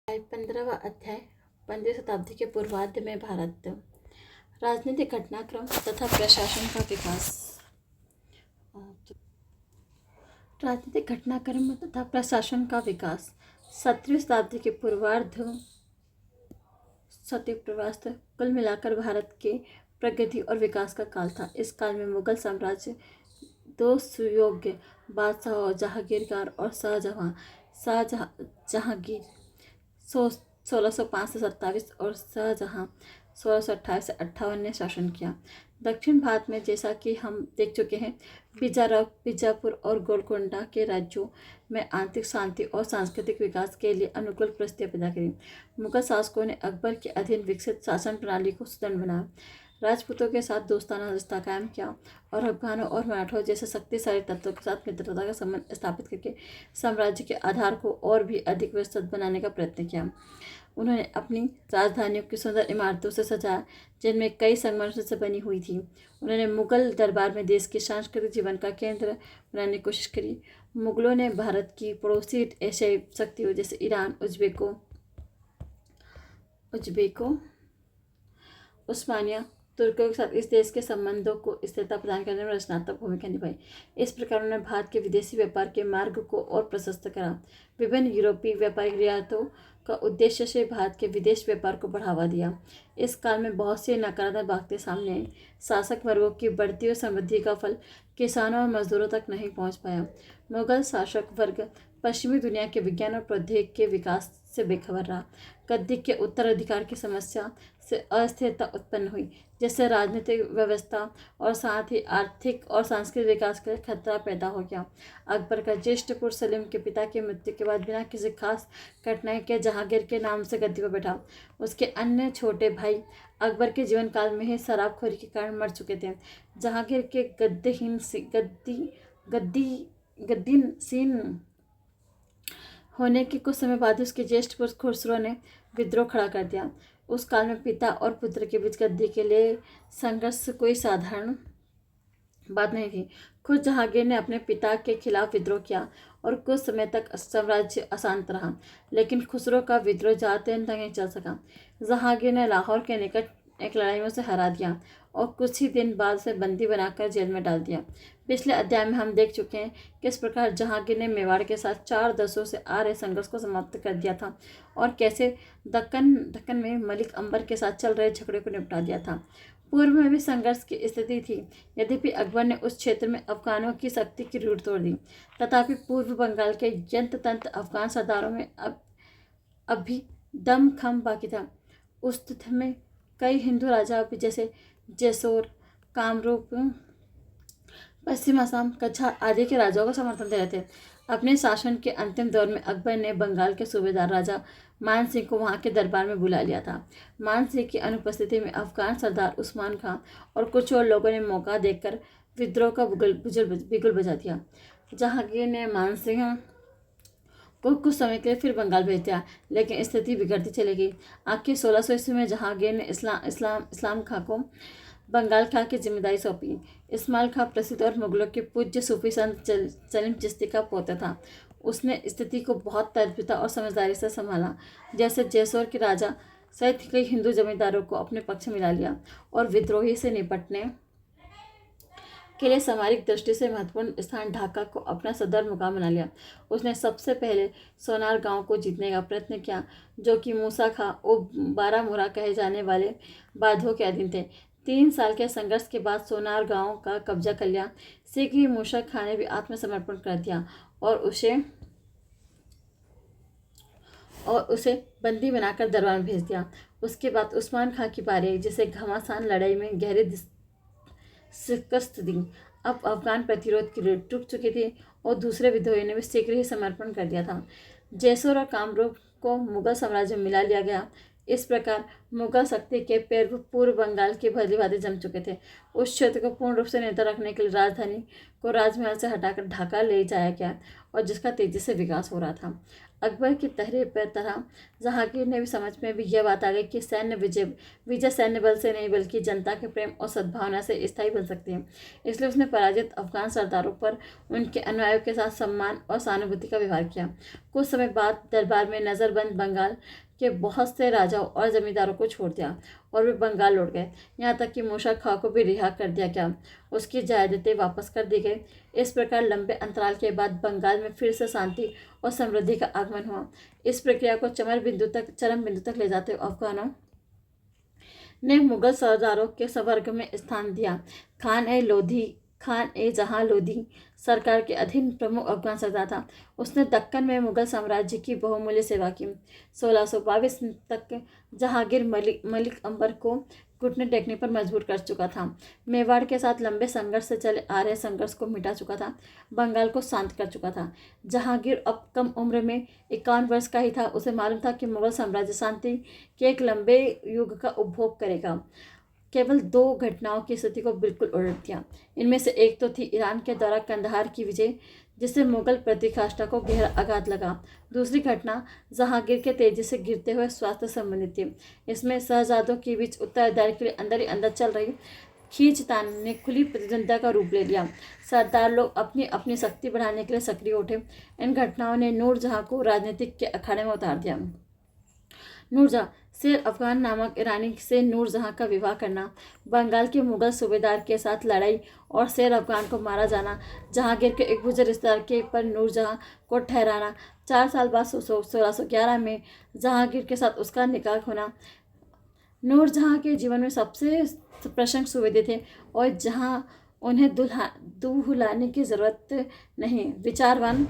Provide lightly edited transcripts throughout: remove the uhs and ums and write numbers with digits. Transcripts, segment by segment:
15वां अध्याय। 15वीं शताब्दी के पूर्वार्ध में भारत। राजनीतिक घटनाक्रम तथा प्रशासन का विकास। राजनीतिक घटनाक्रम तथा प्रशासन का विकास 17वीं शताब्दी के पूर्वार्ध कुल मिलाकर भारत के प्रगति और विकास का काल था। इस काल में मुगल साम्राज्य दो सुयोग्य बादशाहों जहांगीर और जहांगीर 1605 से 27 और शाहजहां 1628 से 58 ने शासन किया। दक्षिण भारत में, जैसा कि हम देख चुके हैं, बीजापुर और गोलकोंडा के राज्यों में आंतरिक शांति और सांस्कृतिक विकास के लिए अनुकूल परिस्थितियां पैदा करी। मुगल शासकों ने अकबर के अधीन विकसित शासन प्रणाली को सुदृढ़ बनाया, राजपूतों के साथ दोस्ताना रिश्ता कायम किया और अफगानों और मराठों जैसे शक्तिशाली तत्वों के साथ मित्रता का संबंध स्थापित करके साम्राज्य के आधार को और भी अधिक विस्तृत बनाने का प्रयत्न किया। उन्होंने अपनी राजधानियों की सुंदर इमारतों से सजाया, जिनमें कई संगमरमर से बनी हुई थी। उन्होंने मुगल दरबार में देश के सांस्कृतिक जीवन का केंद्र बनाने की कोशिश करी। मुगलों ने भारत की पड़ोसी एशियाई शक्तियों जैसे ईरान, उज्बेकों, उस्मानिया, तुर्कों के साथ इस देश के संबंधों को स्थिरता प्रदान करने में रचनात्मक भूमिका निभाई। इस प्रकार उन्होंने भारत के विदेशी व्यापार के मार्ग को और प्रशस्त करा। विभिन्न यूरोपीय व्यापारिक रियायतों का उद्देश्य से भारत के विदेश व्यापार को बढ़ावा दिया। इस काल में बहुत सी नकारात्मक बातें सामने आई। शासक वर्गों की बढ़ती हुई समृद्धि का फल किसानों और मजदूरों तक नहीं पहुंच पाया। मुगल शासक वर्ग पश्चिमी दुनिया के विज्ञान और प्रौद्योगिकी के विकास से बेखबर रहा। गद्दी के उत्तराधिकार की समस्या से अस्थिरता उत्पन्न हुई, जिससे राजनीतिक व्यवस्था और साथ ही आर्थिक और सांस्कृतिक विकास का खतरा पैदा हो गया। अकबर का ज्येष्ठ पुत्र सलीम के पिता की मृत्यु के बाद बिना किसी खास घटना के जहांगीर के नाम से गद्दी पर बैठा। उसके अन्य छोटे भाई अकबर के जीवन काल में ही शराबखोरी के कारण मर चुके थे। जहांगीर के गद्दीसीन होने के कुछ समय बाद उसके ज्येष्ठ पुत्र खुसरो ने विद्रोह खड़ा कर दिया। उस काल में पिता और पुत्र के बीच गद्दी के लिए संघर्ष कोई साधारण बात नहीं थी। खुद जहांगीर ने अपने पिता के खिलाफ विद्रोह किया और कुछ समय तक साम्राज्य अशांत रहा, लेकिन खुसरो का विद्रोह ज़्यादा दिन तक नहीं चल सका। जहांगीर ने लाहौर के निकट एक लड़ाई में उसे हरा दिया और कुछ ही दिन बाद उसे बंदी बनाकर जेल में डाल दिया। पिछले अध्याय में हम देख चुके हैं किस प्रकार जहांगीर ने मेवाड़ के साथ 4 दशकों से आ रहे संघर्ष को समाप्त कर दिया था और कैसे दक्कन में मलिक अंबर के साथ चल रहे झगड़े को निपटा दिया था। पूर्व में भी संघर्ष की स्थिति थी, यद्यपि अकबर ने उस क्षेत्र में अफगानों की शक्ति की रीढ़ तोड़ दी। तथापि पूर्व बंगाल के यंत्र तंत्र अफगान सरदारों में अब भी दमखम बाकी था। उस स्थिति में कई हिंदू राजा जैसे जैसोर, कामरूप, पश्चिम असम, कछार आदि के राजाओं को समर्थन दे रहे थे। अपने शासन के अंतिम दौर में अकबर ने बंगाल के सूबेदार राजा मान सिंह को वहां के दरबार में बुला लिया था। मान सिंह की अनुपस्थिति में अफगान सरदार उस्मान खां और कुछ और लोगों ने मौका देखकर विद्रोह का बिगुल बजा दिया। जहांगीर ने मान सिंह को कुछ समय के लिए फिर बंगाल भेज दिया, लेकिन स्थिति बिगड़ती चली गई। आखिर 1600 ईस्वी में जहांगीर ने इस्लाम खां को बंगाल खां की जिम्मेदारी सौंपी। इस्माइल खां प्रसिद्ध और मुगलों के पूज्य सूफी संत सलीम चिश्ती का पोता था। उसने स्थिति को बहुत तद्भुता और समझदारी से संभाला। जैसे जैसोर के राजा सहित कई हिंदू जमींदारों को अपने पक्ष में मिला लिया और विद्रोही से निपटने के लिए सामरिक दृष्टि से महत्वपूर्ण स्थान ढाका को अपना सदर मुकाम बना लिया। उसने सबसे पहले सोनार गांव को जीतने का प्रयत्न किया, जो कि मूसा खां और बारामूरा कहे जाने वाले बादों के अधीन थे। 3 साल के संघर्ष के बाद सोनार गांव का कब्जा कर लिया। शीघ्र ही मूसा खां ने भी आत्मसमर्पण कर दिया और उसे बंदी बनाकर दरबार में भेज दिया। उसके बाद उस्मान खां की बारी आई, जिसे घमासान लड़ाई में गहरी शिकस्त दी। अब अफगान प्रतिरोध की रीढ़ टूट चुकी थी और दूसरे विद्रोहियों ने भी शीघ्र ही समर्पण कर दिया था। जैसोर और कामरूप को मुगल साम्राज्य में मिला लिया गया। इस प्रकार मुगल शक्ति के पैर पूर्व बंगाल की भली भांति जम चुके थे। उस क्षेत्र को पूर्ण रूप से नियंत्रण रखने के लिए राजधानी को राजमहल से हटाकर ढाका ले जाया गया और जिसका तेजी से विकास हो रहा था। अकबर की तहरीर पर तरह जहांगीर ने भी समझ में भी यह बात आ गई कि सैन्य विजय सैन्य बल से नहीं बल्कि जनता के प्रेम और सद्भावना से स्थायी बन सकती है। इसलिए उसने पराजित अफगान सरदारों पर उनके अनुयायियों के साथ सम्मान और सहानुभूति का व्यवहार किया। कुछ समय बाद दरबार में नजरबंद बंगाल के बहुत से राजाओं और जमींदारों को छोड़ दिया और वे बंगाल लौट गए। यहाँ तक कि मूसा खां को भी रिहा कर दिया गया, उसकी जायदादें वापस कर दी गई। इस प्रकार लंबे अंतराल के बाद बंगाल में फिर से शांति और समृद्धि का आगमन हुआ। इस प्रक्रिया को चरम बिंदु तक ले जाते हुए अफगानों ने मुगल सरदारों के संवर्ग में स्थान दिया। खान ए जहां लोधी सरकार के अधीन प्रमुख अफगान सरदार था। उसने दक्कन में मुगल साम्राज्य की बहुमूल्य सेवा की। 1622 तक जहांगीर मलिक अंबर को घुटने टेकने पर मजबूर कर चुका था। मेवाड़ के साथ लंबे संघर्ष से चले आ रहे संघर्ष को मिटा चुका था। बंगाल को शांत कर चुका था। जहांगीर अब कम उम्र में 51 वर्ष का ही था। उसे मालूम था कि मुगल साम्राज्य शांति के एक लंबे युग का उपभोग करेगा। केवल 2 घटनाओं की स्थिति को बिल्कुल उलट दिया। इनमें से एक तो थी ईरान के द्वारा कंदहार की विजय, जिससे मुगल प्रतिष्ठा को गहरा आघात लगा। दूसरी घटना जहांगीर के तेजी से गिरते हुए स्वास्थ्य संबंधित थी। इसमें शहजादों के बीच उत्तराधिकारी के लिए अंदर ही अंदर चल रही खींचतान ने खुली प्रतिद्वंद्विता का रूप ले लिया। सरदार लोग अपनी अपनी शक्ति बढ़ाने के लिए सक्रिय उठे। इन घटनाओं ने नूरजहां को राजनीतिक के अखाड़े में उतार दिया। नूरजहां शेर अफगान नामक ईरानी से नूरजहां का विवाह करना, बंगाल के मुगल सूबेदार के साथ लड़ाई और शेर अफगान को मारा जाना, जहांगीर के एक बुजुर्ग रिश्तेदार के पर नूरजहां को ठहराना, 4 साल बाद 1611 में जहांगीर के साथ उसका निकाह होना, नूरजहां के जीवन में सबसे प्रशंसनीय सुविधे थे और जहां उन्हें दुल्हाने की जरूरत नहीं। विचारवान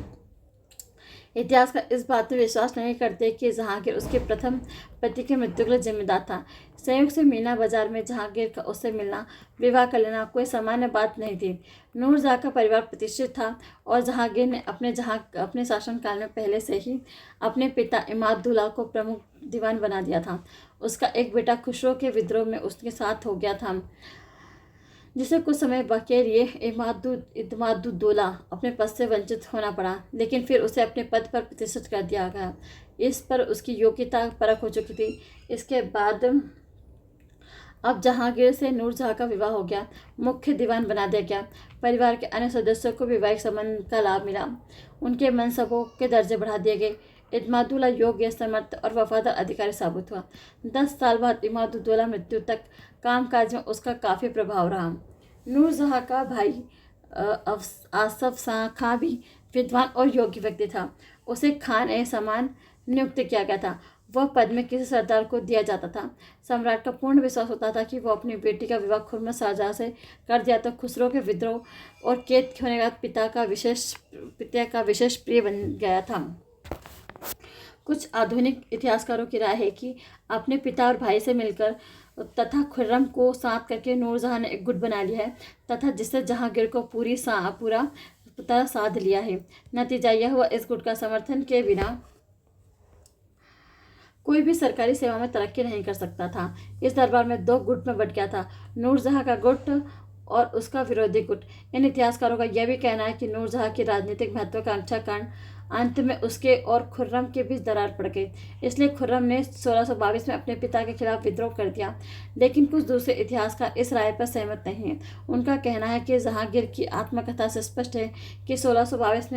इतिहासकार इस बात में विश्वास नहीं करते कि जहांगीर उसके प्रथम पति की मृत्यु के लिए जिम्मेदार था। संयोग से मीना बाजार में जहांगीर का उससे मिलना, विवाह कर लेना कोई सामान्य बात नहीं थी। नूरजहां का परिवार प्रतिष्ठित था और जहांगीर ने अपने शासनकाल में पहले से ही अपने पिता इमादुल्ला को प्रमुख दीवान बना दिया था। उसका एक बेटा खुसरो के विद्रोह में उसके साथ हो गया था, जिसे कुछ समय बगैर ये इमादुद्दौला अपने पद से वंचित होना पड़ा, लेकिन फिर उसे अपने पद पर प्रतिष्ठित कर दिया गया। इस पर उसकी योग्यता परख हो चुकी थी। इसके बाद अब जहांगीर से नूरजहां का विवाह हो गया, मुख्य दीवान बना दिया गया। परिवार के अन्य सदस्यों को वैवाहिक संबंध का लाभ मिला, उनके मनसबों के दर्जे बढ़ा दिए गए। इमादुल्ला योग्य, समर्थ और वफादार अधिकारी साबित हुआ। 10 साल बाद इमादुद्दौला मृत्यु तक कामकाज में उसका काफ़ी प्रभाव रहा। नूरजहां का भाई आसफ खां भी विद्वान और योग्य व्यक्ति था। उसे खान ए समान नियुक्त किया गया था। वह पद में किसी सरदार को दिया जाता था। सम्राट का पूर्ण विश्वास होता था कि वो अपनी बेटी का विवाह खुर्रम शाहजहां से कर दिया तो खुसरो के विद्रोह और कैद होने के बाद पिता का विशेष प्रिय बन गया था। कुछ आधुनिक इतिहासकारों की राय है कि अपने पिता और भाई से मिलकर तथा खुर्रम को साथ करके नूरजहां ने एक गुट बना लिया है तथा जिससे जहांगीर को पूरा तरह साध लिया है। नतीजा यह हुआ, इस गुट का समर्थन के बिना कोई भी सरकारी सेवा में तरक्की नहीं कर सकता था। इस दरबार में 2 गुट में बंट गया था, नूरजहां का गुट और उसका विरोधी गुट। इन इतिहासकारों का यह भी कहना है कि नूरजहां की राजनीतिक महत्वाकांक्षा कारण अंत में उसके और खुर्रम के बीच दरार पड़ गई। इसलिए खुर्रम ने 1622 में अपने पिता के खिलाफ विद्रोह कर दिया। लेकिन कुछ दूसरे इतिहासकार इस राय पर सहमत नहीं हैं। उनका कहना है कि जहांगीर की आत्मकथा से स्पष्ट है कि 1622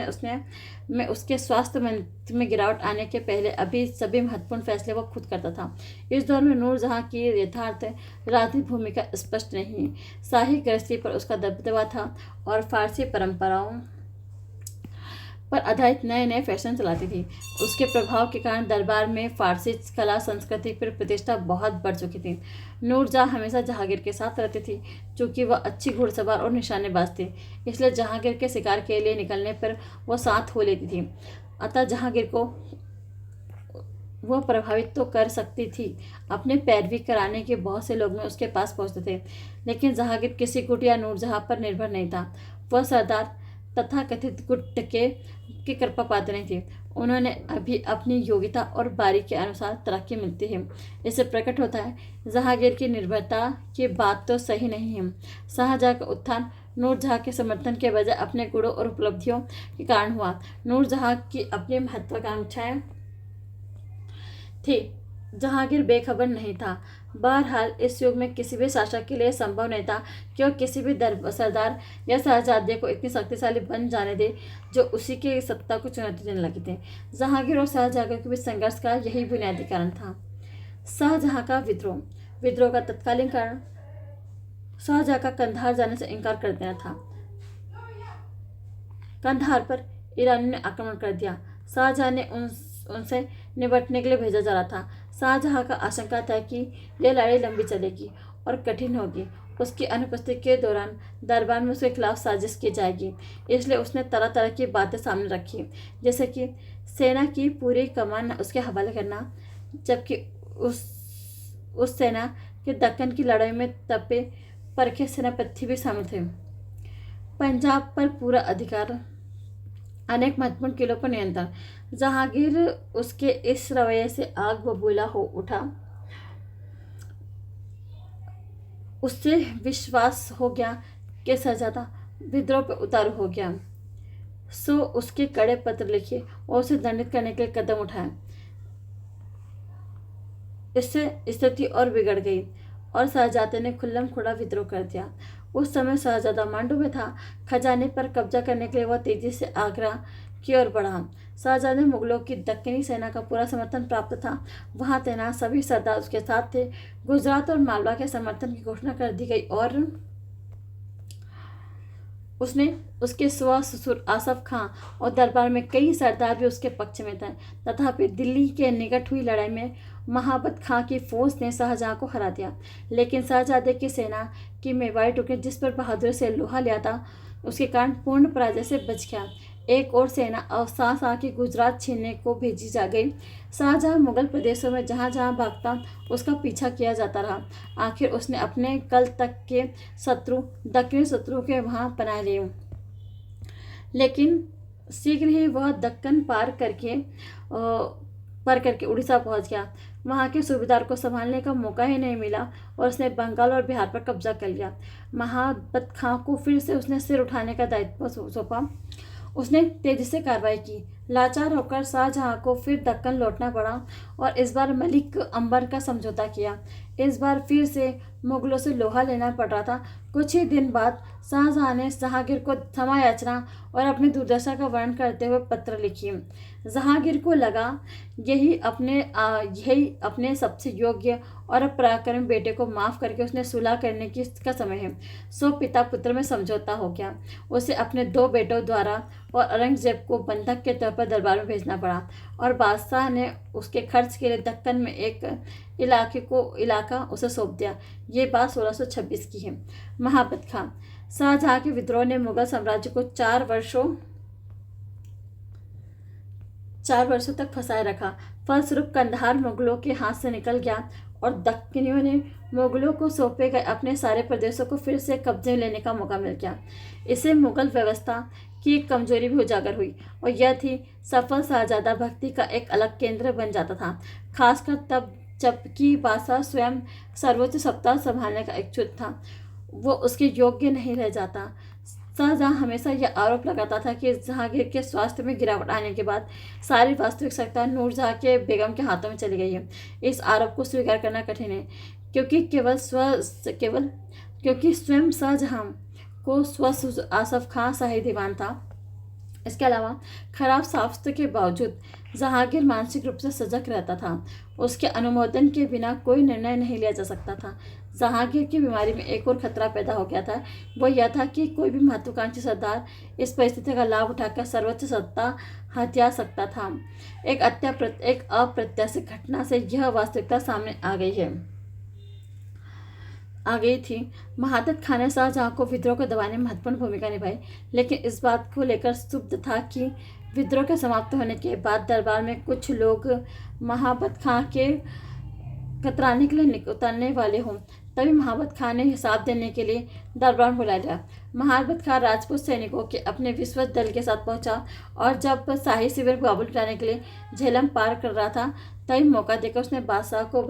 में उसके स्वास्थ्य में गिरावट आने के पहले अभी सभी महत्वपूर्ण फैसले वो खुद करता था। इस दौर में नूरजहां की यथार्थ राजनीतिक भूमिका स्पष्ट नहीं है। शाही गृहस्थी पर उसका दबदबा था और फारसी परंपराओं पर आधारित नए नए फैशन चलाती थी। उसके प्रभाव के कारण दरबार में फारसी कला संस्कृति पर प्रतिष्ठा बहुत बढ़ चुकी थी। नूरजहां हमेशा जहांगीर के साथ रहती थी। चूँकि वह अच्छी घुड़सवार और निशानेबाज थी, इसलिए जहांगीर के शिकार के लिए निकलने पर वह साथ हो लेती थी। अतः जहांगीर को वह प्रभावित तो कर सकती थी। अपने पैरवी कराने के बहुत से लोग उसके पास पहुँचते थे, लेकिन जहांगीर किसी गुट या नूरजहां पर निर्भर नहीं था। वह सरदार तथा कथित गुट की कृपा पात्र नहीं थे। उन्होंने अभी अपनी योग्यता और बारी के अनुसार तरक्की मिलती है। इससे प्रकट होता है जहांगीर की निर्भरता की बात तो सही नहीं है। शाहजहां का उत्थान नूरजहाँ के समर्थन के बजाय अपने गुणों और उपलब्धियों के कारण हुआ। नूरजहाँ की अपनी महत्वाकांक्षाएं थी, जहांगीर बेखबर नहीं था। बहरहाल इस युग में किसी भी शासक के लिए संभव नहीं था कि वह किसी भी सरदार या शहजादे को इतनी शक्तिशाली बन जाने दे जो उसी के सत्ता को चुनौती देने लगे थे। जहांगीर और शाहजहां के बीच संघर्ष का यही बुनियादी कारण था। शाहजहां का विद्रोह। विद्रोह का तत्कालीन कारण शाहजहां का कंधार जाने से इनकार कर देना था। कंधार पर ईरानियों ने आक्रमण कर दिया। शाहजहां ने उनसे निपटने के लिए भेजा जा रहा था। शाहजहां का आशंका था कि यह लड़ाई लंबी चलेगी और कठिन होगी। उसकी अनुपस्थिति के दौरान दरबार में उसके खिलाफ साजिश की जाएगी, इसलिए उसने तरह तरह की बातें सामने रखी, जैसे कि सेना की पूरी कमान उसके हवाले करना, जबकि उस सेना के दक्कन की लड़ाई में तपे परखे सेनापति भी शामिल थे। पंजाब पर पूरा अधिकार, अनेक महत्वपूर्ण किलों पर नियंत्रण। जहांगीर उसके इस रवैये से आग बबूला हो उठा। उससे विश्वास हो गया कि शहजादा विद्रोह पर उतारू हो गया, सो उसके कड़े पत्र लिखे और उसे दंडित करने के लिए कदम उठाए। इससे स्थिति और बिगड़ गई और शहजादे ने खुल्लम खुला विद्रोह कर दिया। उस समय शहजादा मांडू में था। खजाने पर कब्जा करने के लिए वह तेजी से आगरा की ओर बढ़ा। शहजादे मुगलों की दक्कनी सेना का पूरा समर्थन प्राप्त था। वहां तैनात सभी सरदार उसके साथ थे। गुजरात और मालवा के समर्थन की घोषणा कर दी गई और उसने उसके ससुर आसफ खां और दरबार में कई सरदार भी उसके पक्ष में थे। तथापि दिल्ली के निकट हुई लड़ाई में महाबत खां की फौज ने शाहजहां को हरा दिया, लेकिन शहजादे की सेना की मेवाड़ी टुकड़ी जिस पर बहादुर से लोहा लिया था उसके कारण पूर्ण पराजय से बच गया। एक और सेना शाह की गुजरात छीनने को भेजी जा गई। शाहजहां मुगल प्रदेशों में जहां जहां भागता उसका पीछा किया जाता रहा। आखिर उसने अपने कल तक के शत्रु दक्षिणी शत्रु के वहां पनाह ली, लेकिन शीघ्र ही वह दक्कन पार करके उड़ीसा पहुंच गया। वहां के सूबेदार को संभालने का मौका ही नहीं मिला और उसने बंगाल और बिहार पर कब्जा कर लिया। महाबत खां को फिर से उसने सिर उठाने का दायित्व सौंपा। उसने तेजी से कार्रवाई की। लाचार होकर शाहजहां को फिर दक्कन लौटना पड़ा और इस बार मलिक अंबर का समझौता किया। इस बार फिर से मुगलों से लोहा लेना पड़ रहा था। कुछ ही दिन बाद शाहजहां ने जहांगीर को क्षमा याचना और अपनी दुर्दशा का वर्णन करते हुए पत्र लिखी। जहांगीर को लगा यही अपने सबसे योग्य और पराक्रमी बेटे को माफ करके उसने सुलह करने का समय है। सो पिता पुत्र में समझौता हो गया। उसे अपने 2 बेटों द्वारा और औरंगजेब को बंधक के तौर पर दरबार में भेजना पड़ा और बादशाह ने उसके खर्च के लिए दक्कन में एक इलाका उसे सौंप दिया। ये बात 1626 की है। महाबत खां। शाहजहां के विद्रोह ने मुगल साम्राज्य को 4 वर्षों तक फंसाए रखा। फलस्वरूप कंधार मुगलों के हाथ से निकल गया और दक्कनियों ने मुगलों को सौंपे गए अपने सारे प्रदेशों को फिर से कब्जे में लेने का मौका मिल गया। इससे मुगल व्यवस्था की एक कमजोरी भी उजागर हुई और यह थी सफल शाहजादा भक्ति का एक अलग केंद्र बन जाता था, खासकर तब जबकि बादशाह स्वयं सर्वोच्च सत्ता संभालने का इच्छुक था, वो उसके योग्य नहीं रह जाता। शाहजहां हमेशा यह आरोप लगाता था कि जहांगीर के स्वास्थ्य में गिरावट आने के बाद सारी वास्तविक सत्ता नूरजहां के बेगम के हाथों में चली गई है। इस आरोप को स्वीकार करना कठिन है, क्योंकि स्वयं शाहजहां को स्वस्थ आसफ खां शाही दीवान था। इसके अलावा खराब स्वास्थ्य के बावजूद जहांगीर मानसिक रूप से सजग रहता था। उसके अनुमोदन के बिना कोई निर्णय नहीं लिया जा सकता था। जहांगीर की बीमारी में एक और खतरा पैदा हो गया था। वो यह था कि कोई भी महत्वाकांक्षी सरदार इस परिस्थिति का लाभ उठाकर सर्वोच्च सत्ता हथिया सकता था। एक अप्रत्याशित घटना से यह वास्तविकता सामने आ गई थी। महादत खान ने शाहजहां को विद्रोह को दबाने में महत्वपूर्ण भूमिका निभाई, लेकिन इस बात को लेकर क्षुब्ध था कि विद्रोह के समाप्त होने के बाद दरबार में कुछ लोग महाबत खां के कतराने के लिए उतरने वाले हों। तभी महाबत खान ने हिसाब देने के लिए दरबार में बुला लिया। महाबत खान राजपूत सैनिकों के अपने विश्वस्त दल के साथ पहुंचा और जब शाही शिविर बाबुल उठाने के लिए झेलम पार कर रहा था, तभी मौका देकर उसने बादशाह को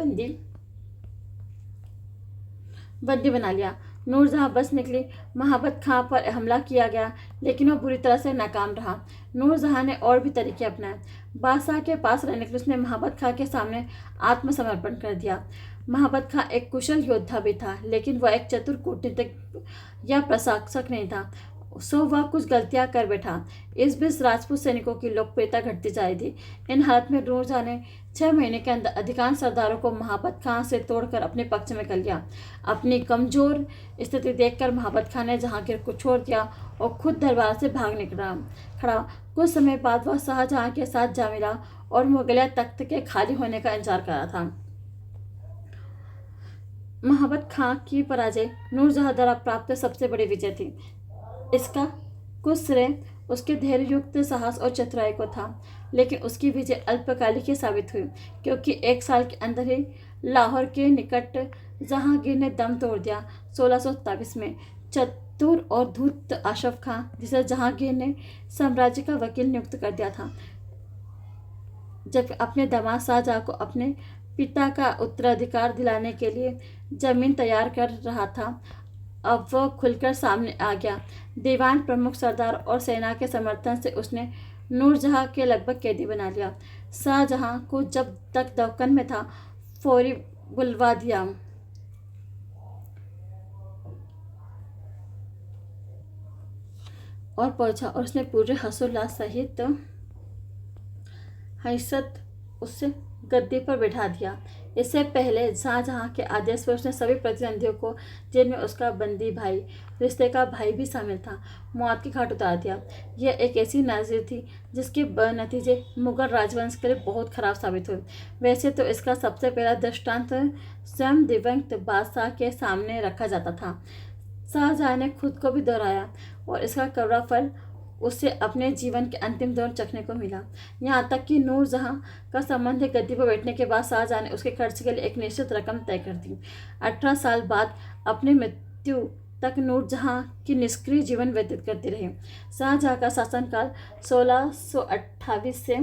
बंदी बना लिया। नूरजहाँ बच निकली। महाबत खां पर हमला किया गया, लेकिन वह बुरी तरह से नाकाम रहा। नूरजहाँ ने और भी तरीके अपनाए। बादशाह के पास रहने के लिए उसने महाबत खां के सामने आत्मसमर्पण कर दिया। महाबत खां एक कुशल योद्धा भी था, लेकिन वह एक चतुर कूटनीतिक या प्रशासक नहीं था। सो वह कुछ गलतियां कर बैठा। इस बीच राजपूत सैनिकों की लोकप्रियता घटती जा रही थी। इन हालत में नूरजहाँ ने 6 महीने के अंदर अधिकांश सरदारों को महाबत खां से तोड़कर अपने पक्ष में कर लिया। अपनी कमजोर स्थिति देखकर महाबत खां ने जहांगीर को छोड़ दिया और खुद दरबार से भाग निकला खड़ा। कुछ समय बाद वह शाहजहां के साथ जा मिला और मुगलिया तख्त के खाली होने का इंतजार कर रहा था। महाबत खां की पराजय नूरजहाँ द्वारा प्राप्त सबसे बड़ी विजय थी। इसका कुछ श्रेय उसके धैर्ययुक्त साहस और चतुराई को था, लेकिन उसकी विजय अल्पकालिक ही साबित हुई, क्योंकि 1 साल के अंदर ही लाहौर के निकट जहांगीर ने दम तोड़ दिया। 1627 में चतुर और धूर्त अशरफ खां, जिसे जहांगीर ने साम्राज्य का वकील नियुक्त कर दिया था, जब अपने दामाद शाहजहां को अपने पिता का उत्तराधिकार दिलाने के लिए जमीन तैयार कर रहा था, अब वह खुलकर सामने आ गया। दीवान प्रमुख सरदार और सेना के समर्थन से उसने नूरजहाँ के लगभग कैदी बना लिया। शाहजहां को जब तक दक्कन में था फौरी बुलवा दिया और पहुंचा, और उसने पूरे हर्षोल्लास सहित हैसियत उससे गद्दी पर बैठा दिया। इससे पहले शाहजहां के आदेश पर उसने सभी प्रतिद्वंदियों को, जिनमें उसका बंदी भाई, रिश्ते का भाई भी शामिल था, मौत की घाट उतार दिया। यह एक ऐसी नाजिर थी जिसके नतीजे मुगल राजवंश के लिए बहुत खराब साबित हुए। वैसे तो इसका सबसे पहला दृष्टांत स्वयं दिवंगत बादशाह के सामने रखा जाता था। शाहजहां ने खुद को भी दोहराया और इसका कड़वा फल उसे अपने जीवन के अंतिम दौर चखने को मिला। यहाँ तक कि नूरजहाँ का संबंध गद्दी पर बैठने के बाद शाहजहां ने उसके खर्च के लिए एक निश्चित रकम तय कर दी। 18 साल बाद अपनी मृत्यु तक नूरजहाँ की निष्क्रिय जीवन व्यतीत करती रही। शाहजहां का शासनकाल 1628 से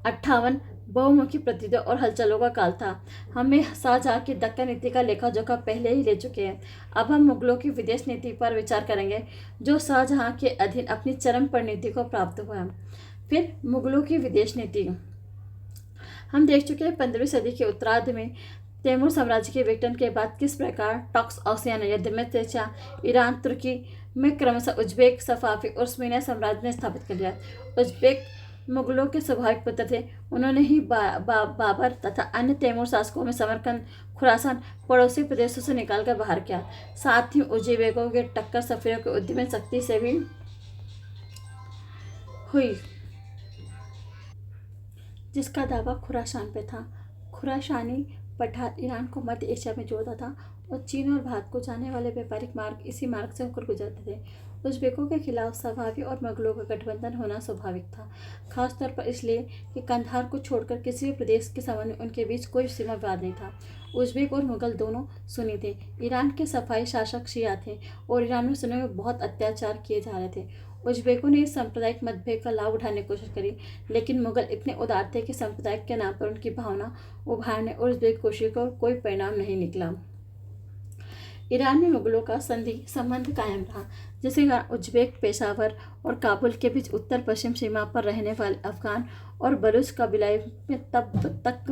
58 बहुमुखी प्रतिद्वंद और हलचलों का काल था। हमें शाहजहां की दक्कन नीति का लेखा जोखा पहले ही ले चुके हैं। अब हम मुगलों की विदेश नीति पर विचार करेंगे, जो शाहजहां के अधीन अपनी चरम परिणति को प्राप्त हुआ। फिर मुगलों की विदेश नीति हम देख चुके हैं। 15वीं सदी के उत्तरार्ध में तैमूर साम्राज्य के विघटन के बाद किस प्रकार टॉक्स ओशियन युद्ध में तेचा ईरान तुर्की में क्रमशः उज्बेक, सफावी और उस्मानिया साम्राज्य ने स्थापित कर लिया। उज्बेक मुगलों के स्वाभाविक पुत्र थे। उन्होंने ही बाबर तथा अन्य तैमूर शासकों में समरकंद, खुरासान पड़ोसी प्रदेशों से निकालकर बाहर किया। साथ ही उज्बेकों के टक्कर सफियों के उद्यमी शक्ति से भी हुई, जिसका दावा खुरासान पे था। खुरासानी पठार ईरान को मध्य एशिया में जोड़ता था और चीन और भारत को जाने वाले व्यापारिक मार्ग इसी मार्ग से होकर गुजरते थे। उज्बेकों के खिलाफ सफावी और मुगलों का गठबंधन होना स्वाभाविक था, खासतौर पर इसलिए कि कंधार को छोड़कर किसी भी प्रदेश के संबंध में उनके बीच कोई सीमा विवाद नहीं था। उज्बेक और मुगल दोनों सुन्नी थे। ईरान के सफाई शासक शिया थे और ईरान में सुन्नियों में बहुत अत्याचार किए जा रहे थे। उज्बेकों ने इस सांप्रदायिक मतभेद का लाभ उठाने की कोशिश करी, लेकिन मुगल इतने उदार थे कि सांप्रदायिक के नाम पर उनकी भावना उभारने और उज्बेक कोशिश को कोई परिणाम नहीं निकला। ईरान में मुगलों का संधि संबंध कायम रहा, जिसके कारण उज्बेक पेशावर और काबुल के बीच उत्तर पश्चिम सीमा पर रहने वाले अफगान और बलूच कबीले में तब तक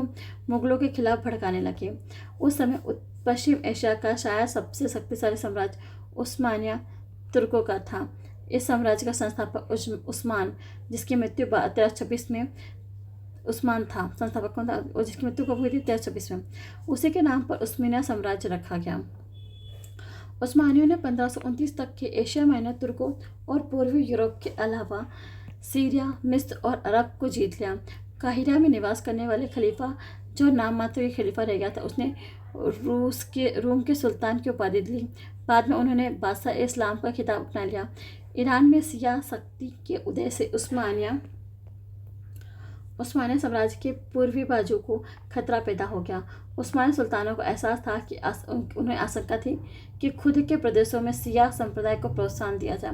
मुगलों के खिलाफ भड़काने लगे। उस समय पश्चिम एशिया का शायद सबसे शक्तिशाली साम्राज्य उस्मानिया तुर्कों का था। इस साम्राज्य का संस्थापक उस्मान, जिसकी मृत्यु 1326 में उस्मान था संस्थापक कौन था, और जिसकी मृत्यु कब हुई थी 1326 में, उसी के नाम पर उस्मानिया साम्राज्य रखा गया। उस्मानियों ने 1529 तक के एशिया माइनर तुर्कों और पूर्वी यूरोप के अलावा सीरिया, मिस्र और अरब को जीत लिया। काहिरा में निवास करने वाले खलीफा, जो नाम मात्र के खलीफा रह गया था, उसने रोम के सुल्तान की उपाधि दी। बाद में उन्होंने बादशाह इस्लाम का खिताब अपना लिया। ईरान में सिया शक्ति के उदय से उस्मानिया साम्राज्य के पूर्वी बाजू को खतरा पैदा हो गया। उस्मानी सुल्तानों को एहसास था कि उन्हें आशंका थी कि खुद के प्रदेशों में सिया संप्रदाय को प्रोत्साहन दिया जाए।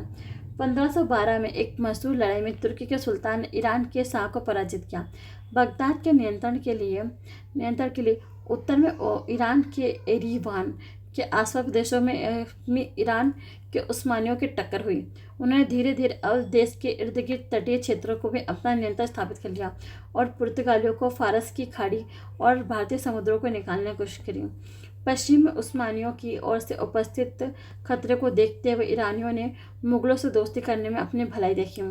1512 में एक मशहूर लड़ाई में तुर्की के सुल्तान ने ईरान के शाह को पराजित किया। बगदाद के नियंत्रण के लिए उत्तर में ईरान के एरीवान के आसपास देशों में ईरान के उस्मानियों की टक्कर हुई। उन्होंने धीरे धीरे अवध देश के इर्द गिर्द तटीय क्षेत्रों को भी अपना नियंत्रण स्थापित कर लिया और पुर्तगालियों को फारस की खाड़ी और भारतीय समुद्रों को निकालने की कोशिश करी। पश्चिम में उस्मानियों की ओर से उपस्थित खतरे को देखते हुए ईरानियों ने मुगलों से दोस्ती करने में अपनी भलाई देखी,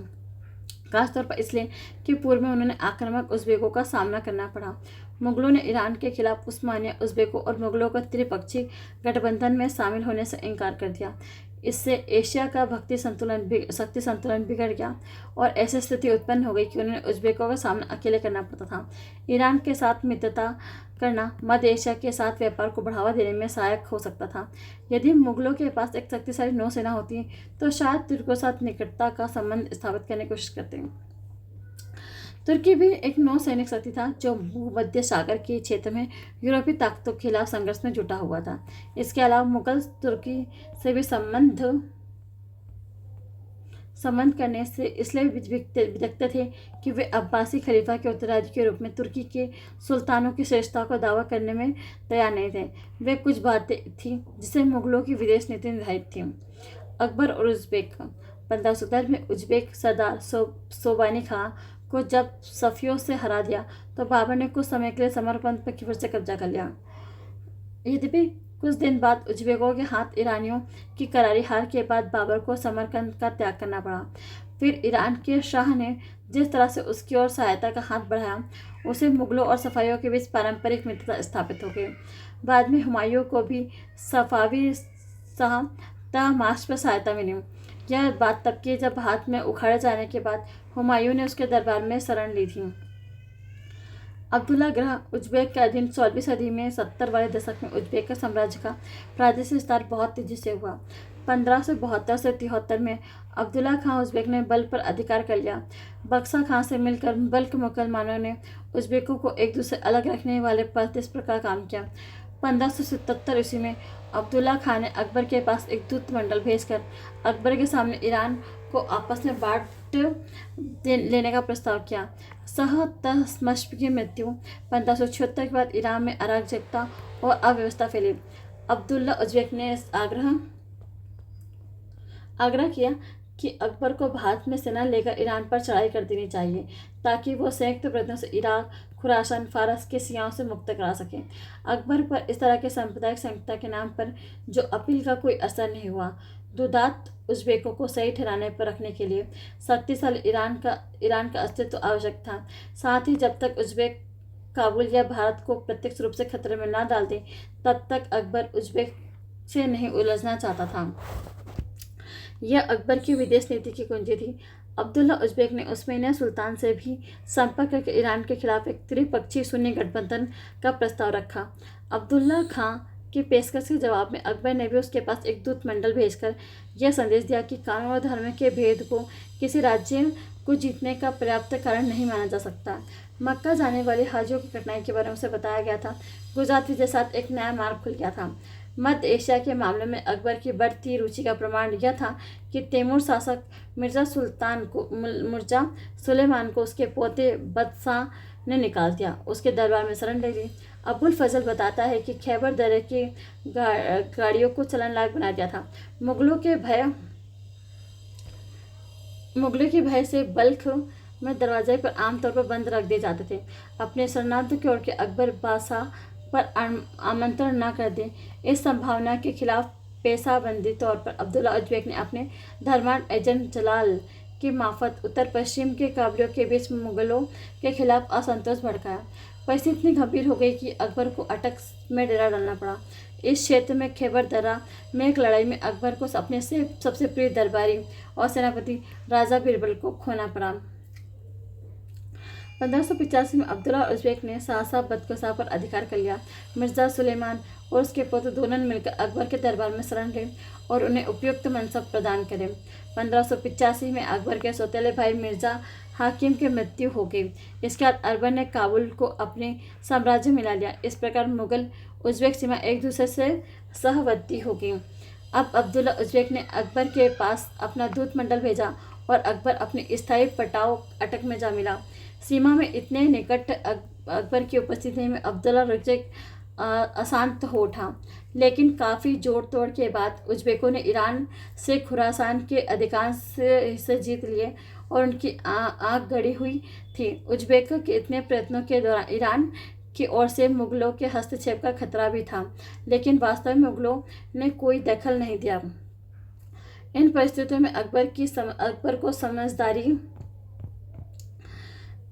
खासतौर पर इसलिए कि पूर्व में उन्होंने आक्रामक उज़्बेकों का सामना करना पड़ा। मुगलों ने ईरान के खिलाफ उस्मानिया, उज़्बेकों और मुगलों का त्रिपक्षीय गठबंधन में शामिल होने से इनकार कर दिया। इससे एशिया का शक्ति संतुलन बिगड़ गया और ऐसी स्थिति उत्पन्न हो गई कि उन्हें उज़्बेकों का सामना अकेले करना पड़ता था। ईरान के साथ मित्रता करना मध्य एशिया के साथ व्यापार को बढ़ावा देने में सहायक हो सकता था। यदि मुगलों के पास एक शक्तिशाली नौसेना होती तो शायद तुर्कों के साथ निकटता का संबंध स्थापित करने की कोशिश करते। तुर्की भी एक नौसैनिक शक्ति था जो भूमध्य सागर के क्षेत्र में यूरोपीय ताकतों के खिलाफ संघर्ष में जुटा हुआ था। इसके अलावा मुगल तुर्की से भी संबंध करने से इसलिए विदग्ध थे कि वे अब्बासी खलीफा के उत्तराधिकारी के रूप में तुर्की के सुल्तानों की श्रेष्ठता का दावा करने में तैयार नहीं थे। वे कुछ बातें थी जिसे मुगलों की विदेश नीति निर्धारित थी। अकबर और उज़्बेक 1510 में उज़्बेक सरदार सोबानी खां को जब सफियों से हरा दिया तो बाबर ने कुछ समय के लिए समरकंद पर फिर से कब्जा कर लिया। यद्यपि कुछ दिन बाद उज़्बेकों के हाथ ईरानियों की करारी हार के बाद बाबर को समरकंद का त्याग करना पड़ा। फिर ईरान के शाह ने जिस तरह से उसकी ओर सहायता का हाथ बढ़ाया, उसे मुगलों और सफ़ावियों के बीच पारंपरिक मित्रता स्थापित हो गई। बाद में हुमायूं को भी सफ़ावी शाह तहमाश पर सहायता मिली। यह बात तब की जब हाथ में उखाड़े जाने के बाद हुमायूं ने उसके दरबार में शरण ली थी। अब्दुल्ला ग्रह उज़्बेक के अधीन 16वीं सदी में 70 वाले दशक में उज़्बेक साम्राज्य का प्रादेशिक विस्तार बहुत तेजी से हुआ। 1572 से 73 में अब्दुल्ला खां उज़्बेक ने बल पर अधिकार कर लिया। बक्सा खां से मिलकर बल्क मुसलमानों ने उज़्बेकों को एक दूसरे से अलग रखने वाले पर इस प्रकार काम किया। 1577 ईस्वी में अब्दुल्ला खां ने अकबर के पास एक दूत मंडल भेजकर अकबर के सामने ईरान को आपस में बांट लेने का प्रस्ताव किया। शाह तहमस्प की मृत्यु 1576 के बाद ईरान में अराजकता और अव्यवस्था फैली। अब्दुल्ला उज़्बेक ने आग्रह किया कि अकबर को भारत में सेना लेकर ईरान पर चढ़ाई कर देनी चाहिए ताकि वो संयुक्त प्रयत्नों से इराक, खुरासान, फारस के सियाओं से मुक्त करा सकें। अकबर पर इस तरह के सांप्रदायिक संहिता के नाम पर जो अपील का कोई असर नहीं हुआ। दुदात उज़्बेकों को सही ठहराने पर रखने के लिए शक्तिशाली ईरान का अस्तित्व आवश्यक था। साथ ही जब तक उज़्बेक काबुल या भारत को प्रत्यक्ष रूप से खतरे में न डाल दे तब तक अकबर उज़्बेक से नहीं उलझना चाहता था। यह अकबर की विदेश नीति की कुंजी थी। अब्दुल्ला उज़्बेक ने उस्मानिया सुल्तान से भी संपर्क करके ईरान के खिलाफ एक त्रिपक्षीय सुन्नी गठबंधन का प्रस्ताव रखा। अब्दुल्ला खां की पेशकश के जवाब में अकबर ने भी उसके पास एक दूत मंडल भेजकर यह संदेश दिया कि कानून और धर्म के भेद को किसी राज्य को जीतने का पर्याप्त कारण नहीं माना जा सकता। मक्का जाने वाले हाजियों की कठिनाई के बारे में उसे बताया गया था। गुजरात के साथ एक नया मार्ग खुल गया था। मध्य एशिया के मामले में अकबर की बढ़ती रुचि का प्रमाण यह था कि तैमूर शासक मिर्जा सुलेमान को उसके पोते बदशाह ने निकाल दिया, उसके दरबार में शरण ले ली। अबुल फजल बताता है कि खैबर दर्रे की गाड़ियों को चलन लायक बना दिया था। मुगलों के भय से बल्ख में दरवाजे पर आमतौर पर बंद रख दिए जाते थे। अपने शरणार्थियों की ओर के अकबर बादशाह पर आमंत्रण न कर दें, इस संभावना के खिलाफ पेशाबंदी तौर पर अब्दुल्ला उज़्बेक ने अपने धर्मांध एजेंट जलाल की मार्फत उत्तर पश्चिम के काबिलों के बीच मुगलों के खिलाफ असंतोष भड़काया। परिस्थिति इतनी गंभीर हो गई कि अकबर को अटक में डेरा डालना पड़ा। इस क्षेत्र में खैबर दर्रा में एक लड़ाई में अकबर को अपने सबसे प्रिय दरबारी और सेनापति राजा बीरबल को खोना पड़ा। 1585 में अब्दुल्ला उज़्बेक ने सहसा बदकशा पर अधिकार कर लिया। मिर्जा सुलेमान और उसके पुत्र दोनों ने मिलकर अकबर के दरबार में शरण ली और उन्हें उपयुक्त मनसब प्रदान करे। 1585 में अकबर के सौतेले भाई मिर्जा हाकिम की मृत्यु हो गई। इसके बाद अकबर ने काबुल को अपने साम्राज्य में मिला लिया। इस प्रकार मुगल उज़्बेक सीमा एक दूसरे से सहवर्ती हो गई। अब अब्दुल्ला उज़्बेक ने अकबर के पास अपना दूत मंडल भेजा और अकबर अपनी स्थायी पटाव अटक में जा मिला। सीमा में इतने निकट अकबर की उपस्थिति में अब्दुल्ला उज़्बेक अशांत हो उठा। लेकिन काफ़ी जोड़ तोड़ के बाद उज़्बेकों ने ईरान से खुरासान के अधिकांश हिस्से जीत लिए और उनकी आँख गड़ी हुई थी। उज़्बेकों के इतने प्रयत्नों के दौरान ईरान की ओर से मुगलों के हस्तक्षेप का खतरा भी था, लेकिन वास्तव में मुगलों ने कोई दखल नहीं दिया। इन परिस्थितियों में अकबर को समझदारी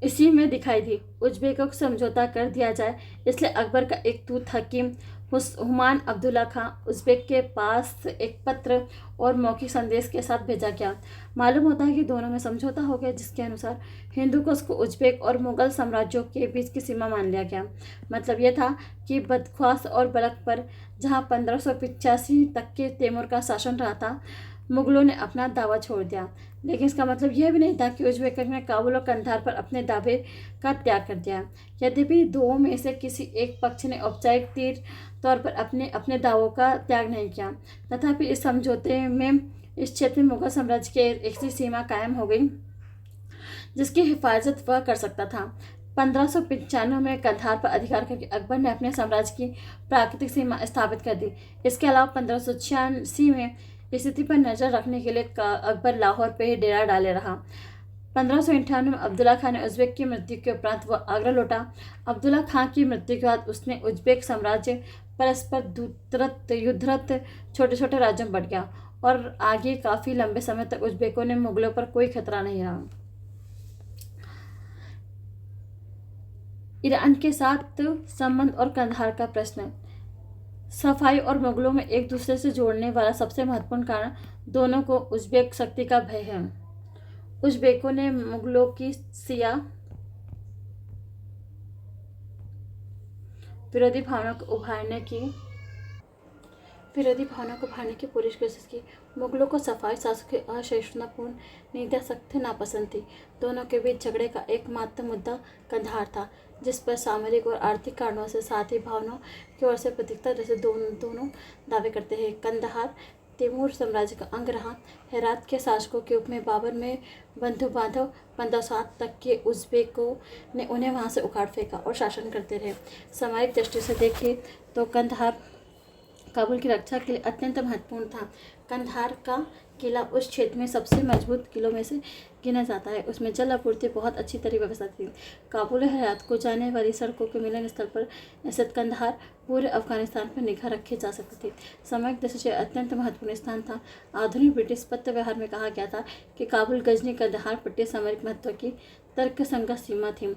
इसी में दिखाई दी। उज़्बेकों को समझौता कर दिया जाए, इसलिए अकबर का एक दूत हकीम हुमायूं अब्दुल्ला खां उज़्बेक के पास एक पत्र और मौखिक संदेश के साथ भेजा गया। मालूम होता है कि दोनों में समझौता हो गया, जिसके अनुसार हिंदुकुश को उज़्बेक और मुगल साम्राज्यों के बीच की सीमा मान लिया गया। मतलब यह था कि बदख्वास और बलख पर, जहाँ 1585 तक के तैमूर का शासन रहा था, मुगलों ने अपना दावा छोड़ दिया। लेकिन इसका मतलब यह भी नहीं था कि उज़्बेक ने काबुल और कंधार पर अपने दावे का त्याग कर दिया। यद्यपि दो में से किसी एक पक्ष ने औपचारिक तौर पर अपने दावों का त्याग नहीं किया, तथापि इस समझौते में इस क्षेत्र में मुगल साम्राज्य की एक ऐसी सीमा कायम हो गई जिसकी हिफाजत वह कर सकता था। 1595 में कंधार पर अधिकार करके अकबर ने अपने साम्राज्य की प्राकृतिक सीमा स्थापित कर दी। इसके अलावा 1586 में स्थिति पर नजर रखने के लिए अकबर लाहौर पर ही डेरा डाले रहा। 1598 में अब्दुल्ला खान ने उज़्बेक की मृत्यु के उपरांत वह आगरा लौटा। अब्दुल्ला खान की मृत्यु के बाद उसने उज़्बेक साम्राज्य परस्पर युद्धरत छोटे छोटे राज्यों में बढ़ गया और आगे काफ़ी लंबे समय तक उज़्बेकों ने मुगलों पर कोई खतरा नहीं रहा। ईरान के साथ संबंध और कंधार का प्रश्न। सफाई और मुगलों में एक दूसरे से जोड़ने वाला सबसे महत्वपूर्ण कारण दोनों को उज़्बेक शक्ति का भय है। उज़्बेकों ने मुगलों की शिया विरोधी भावना को उभारने की पूरी कोशिश की। मुगलों को सफाई शासक की असहिष्णुतापूर्ण नीतियां सख्त नापसंद थी। दोनों के बीच झगड़े का एकमात्र मुद्दा कंधार था, जिस पर सामरिक और आर्थिक कारणों से साथ ही भावनाओं की ओर से प्रतीकता जैसे दोनों दावे करते हैं। कंधार तैमूर साम्राज्य का अंग रहा। हेरात के शासकों के रूप में बाबर में बंधु बांधव 1507 तक के उज़्बेकों ने उन्हें वहां से उखाड़ फेंका और शासन करते रहे। सामरिक दृष्टि से देखें तो कंधार काबुल की रक्षा के लिए अत्यंत महत्वपूर्ण था। कंधार का किला उस क्षेत्र में सबसे मजबूत किलों में से गिना जाता है। उसमें जल आपूर्ति बहुत अच्छी तरह व्यवस्था थी। काबुल और हेरात को जाने वाली सड़कों के मिलन स्थल पर स्थित कंधार पूरे अफगानिस्तान पर निगाह रखी जा सकती थी। सामरिक दृष्टि से अत्यंत महत्वपूर्ण स्थान था। आधुनिक ब्रिटिश पत्र व्यवहार में कहा गया था कि काबुल गजनी कंधार पट्टी सामरिक महत्व की तर्कसंगत सीमा थी।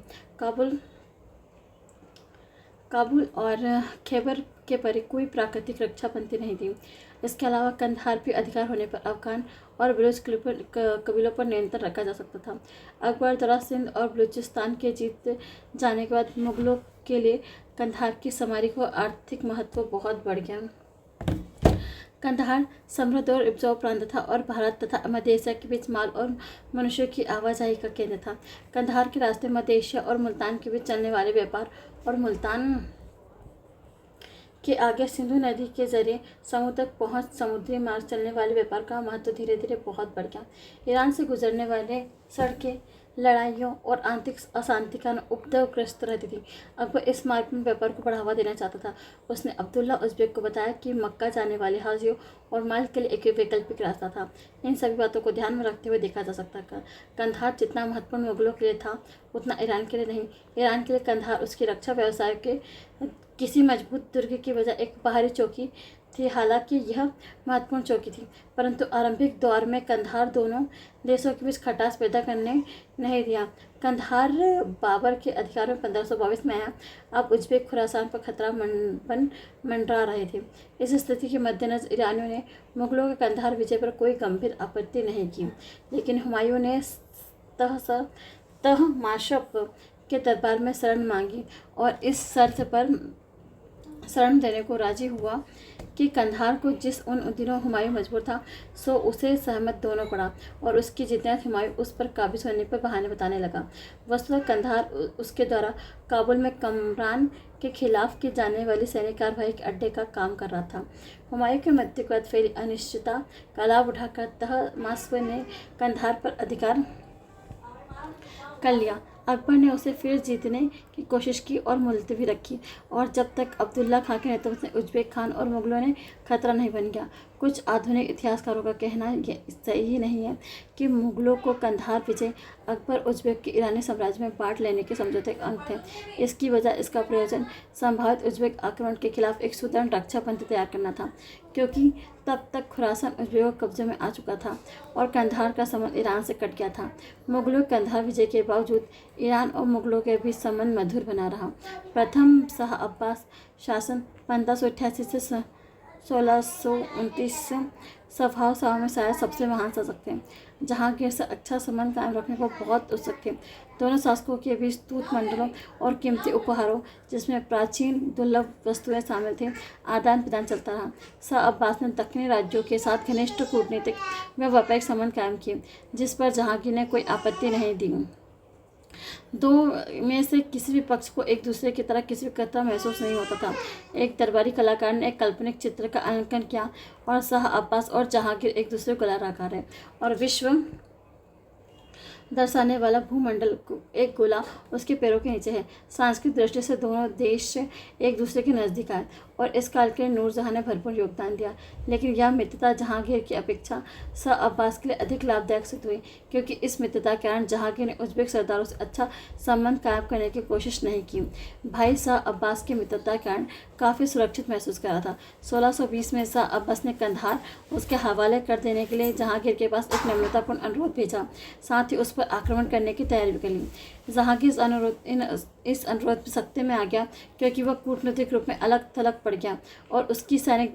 काबुल और खैबर के परे कोई प्राकृतिक रक्षा पंक्ति नहीं थी। इसके अलावा कंधार पर अधिकार होने पर अफगान और बलूच कबीलों पर नियंत्रण रखा जा सकता था। अकबर द्वारा सिंध और बलूचिस्तान के जीत जाने के बाद मुगलों के लिए कंधार की सामरिक व आर्थिक महत्व बहुत बढ़ गया। कंधार समृद्ध और उपजाऊ प्रांत था और भारत तथा मध्य एशिया के बीच माल और मनुष्यों की आवाजाही का केंद्र था। कंधार के रास्ते मध्य एशिया और मुल्तान के बीच चलने वाले व्यापार और मुल्तान के आगे सिंधु नदी के जरिए समुद्र तक पहुंच समुद्री मार्ग चलने वाले व्यापार का महत्व धीरे धीरे बहुत बढ़ गया। ईरान से गुजरने वाले सड़कें लड़ाइयों और आंतरिक अशांति का उपद्रवग्रस्त रहती थी। अकबर इस मार्ग में व्यापार को बढ़ावा देना चाहता था। उसने अब्दुल्ला उज़्बेक को बताया कि मक्का जाने वाले हाजियों और माल के लिए एक वैकल्पिक रास्ता था। इन सभी बातों को ध्यान में रखते हुए देखा जा सकता है कंधार जितना महत्वपूर्ण मुगलों के लिए था, उतना ईरान के लिए नहीं। ईरान के लिए कंधार उसकी रक्षा व्यवसाय के किसी मजबूत दुर्ग की बजाय एक बाहरी चौकी थी। हालांकि यह महत्वपूर्ण चौकी थी, परंतु आरंभिक दौर में कंधार दोनों देशों के बीच खटास पैदा करने नहीं दिया। कंधार बाबर के अधिकार में 1522 में आया। अब उज़्बेक खुरासान पर खतरा मंडरा रहे थे। इस स्थिति के मद्देनजर ईरानियों ने मुगलों के कंधार विजय पर कोई गंभीर आपत्ति नहीं की, लेकिन हुमायूं ने तहमाशप के दरबार में शरण मांगी और इस शर्त पर शरण देने को राजी हुआ कि कंधार को जिस उन दिनों हुमायूं मजबूर था, सो उसे सहमत दोनों पड़ा और उसकी जिद्दत हुमायूं उस पर काबिज होने पर बहाने बताने लगा। वस्तुतः कंधार उसके द्वारा काबुल में कमरान के खिलाफ की जाने वाली सैनिक कार्रवाई के अड्डे का काम कर रहा था। हुमायूं की मृत्यु के बाद फैली अनिश्चितता का लाभ उठाकर तहमाशप ने कंधार पर अधिकार कर लिया। अकबर ने उसे फिर जीतने की कोशिश की और मुलतवी रखी, और जब तक अब्दुल्ला खां के नेतृत्व में उज़्बेक खान और मुग़लों ने खतरा नहीं बन गया। कुछ आधुनिक इतिहासकारों का कहना ये सही नहीं है कि मुग़लों को कंधार विजय अकबर उज़्बेक के ईरानी साम्राज्य में बांट लेने के समझौते का अंत है। इसकी वजह इसका प्रयोजन संभावित उज़्बेक आक्रमण के खिलाफ एक सुदृढ़ रक्षा पंथ तैयार करना था, क्योंकि तब तक खुरासान उज़्बेकों के कब्जे में आ चुका था और कंधार का संबंध ईरान से कट गया था। मुग़लों के कंधार विजय के बावजूद ईरान और मुग़लों के बीच संबंध मधुर बना रहा। प्रथम शाह अब्बास शासन 1588 से 1629 स्वभाव में शायद सबसे महान शासक थे। जहांगीर से अच्छा संबंध कायम रखने को बहुत उत्सुक थे। दोनों शासकों के बीच दूत मंडलों और कीमती उपहारों, जिसमें प्राचीन दुर्लभ वस्तुएं शामिल थे, आदान प्रदान चलता रहा। शाह अब्बास ने दक्षिणी राज्यों के साथ घनिष्ठ कूटनीतिक व व्यापारिक संबंध कायम किए, जिस पर जहांगीर ने कोई आपत्ति नहीं दी। दो में से किसी भी पक्ष को एक दूसरे की तरह किसी भी खतरा महसूस नहीं होता था। एक दरबारी कलाकार ने एक काल्पनिक चित्र का अंकन किया और शाह अब्बास और जहांगीर एक दूसरे को कलाकार है, और विश्व दर्शाने वाला भूमंडल एक गोला उसके पैरों के नीचे है। सांस्कृतिक दृष्टि से दोनों देश एक दूसरे के नज़दीक आए और इस काल के लिए नूरजहां ने भरपूर योगदान दिया, लेकिन यह मित्रता जहांगीर की अपेक्षा शाह अब्बास के लिए अधिक लाभदायक सिद्ध हुई, क्योंकि इस मित्रता के कारण जहांगीर ने उज़्बेक सरदारों से अच्छा संबंध कायम करने की कोशिश नहीं की। भाई शाह अब्बास की मित्रता के कारण काफ़ी सुरक्षित महसूस कर रहा था। 1620 में शाह अब्बास ने कंधार उसके हवाले कर देने के लिए जहांगीर के पास एक नम्रतापूर्ण अनुरोध भेजा, साथ ही उस पर आक्रमण करने की तैयारी भी कर ली। जहांगीर इस अनुरोध पर सख्ते में आ गया, क्योंकि वह कूटनीतिक रूप में अलग थलग पड़ गया और उसकी सैनिक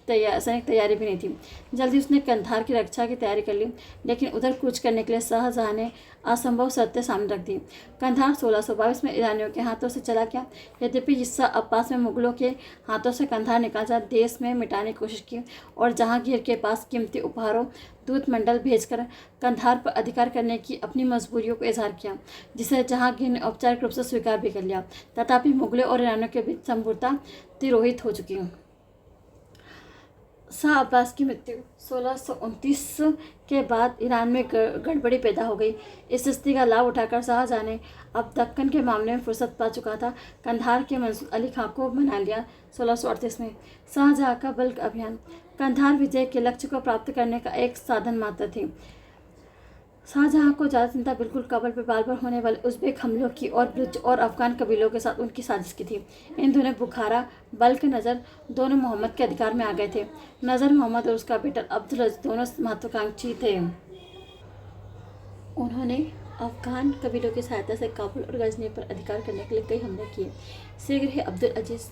तैयारी भी नहीं थी। जल्दी उसने कंधार की रक्षा की तैयारी कर ली, लेकिन उधर कूच करने के लिए शाहजहां ने असंभव शर्तें सामने रख दी। कंधार 1622 में ईरानियों के हाथों से चला गया। यद्यपि शाह अब्बास ने मुग़लों के हाथों से कंधार निकालकर देश में मिटाने की कोशिश की और जहांगीर के पास कीमती उपहारों दूत मंडल भेजकर कंधार पर अधिकार करने की अपनी मजबूरियों को इजहार किया, जिसे जहांगीर ने औपचारिक रूप से स्वीकार भी कर लिया। तथापि मुग़लों और ईरानियों के बीच समझौता तिरोहित हो चुकी। शाह अब्बास की मृत्यु 1629 के बाद ईरान में गड़बड़ी पैदा हो गई। इस स्थिति का लाभ उठाकर शाहजहां ने अब दक्कन के मामले में फुर्सत पा चुका था, कंधार के मंसूर अली खां को बना लिया। 1638 में शाहजहां का बल्क अभियान कंधार विजय के लक्ष्य को प्राप्त करने का एक साधन मात्र थी। शाहजहां को ज़्यादा चिंता बिल्कुल काबुल पर बार बार होने वाले उज़्बेक हमलों की और बलूच और अफगान कबीलों के साथ उनकी साजिश की थी। इन दोनों बुखारा, बल्क, नज़र दोनों मोहम्मद के अधिकार में आ गए थे। नज़र मोहम्मद और उसका बेटा अब्दुल अजीज दोनों महत्वाकांक्षी थे। उन्होंने अफगान कबीलों की सहायता से काबुल और गजनी पर अधिकार करने के लिए कई हमले किए। शीघ्र ही अब्दुल अजीज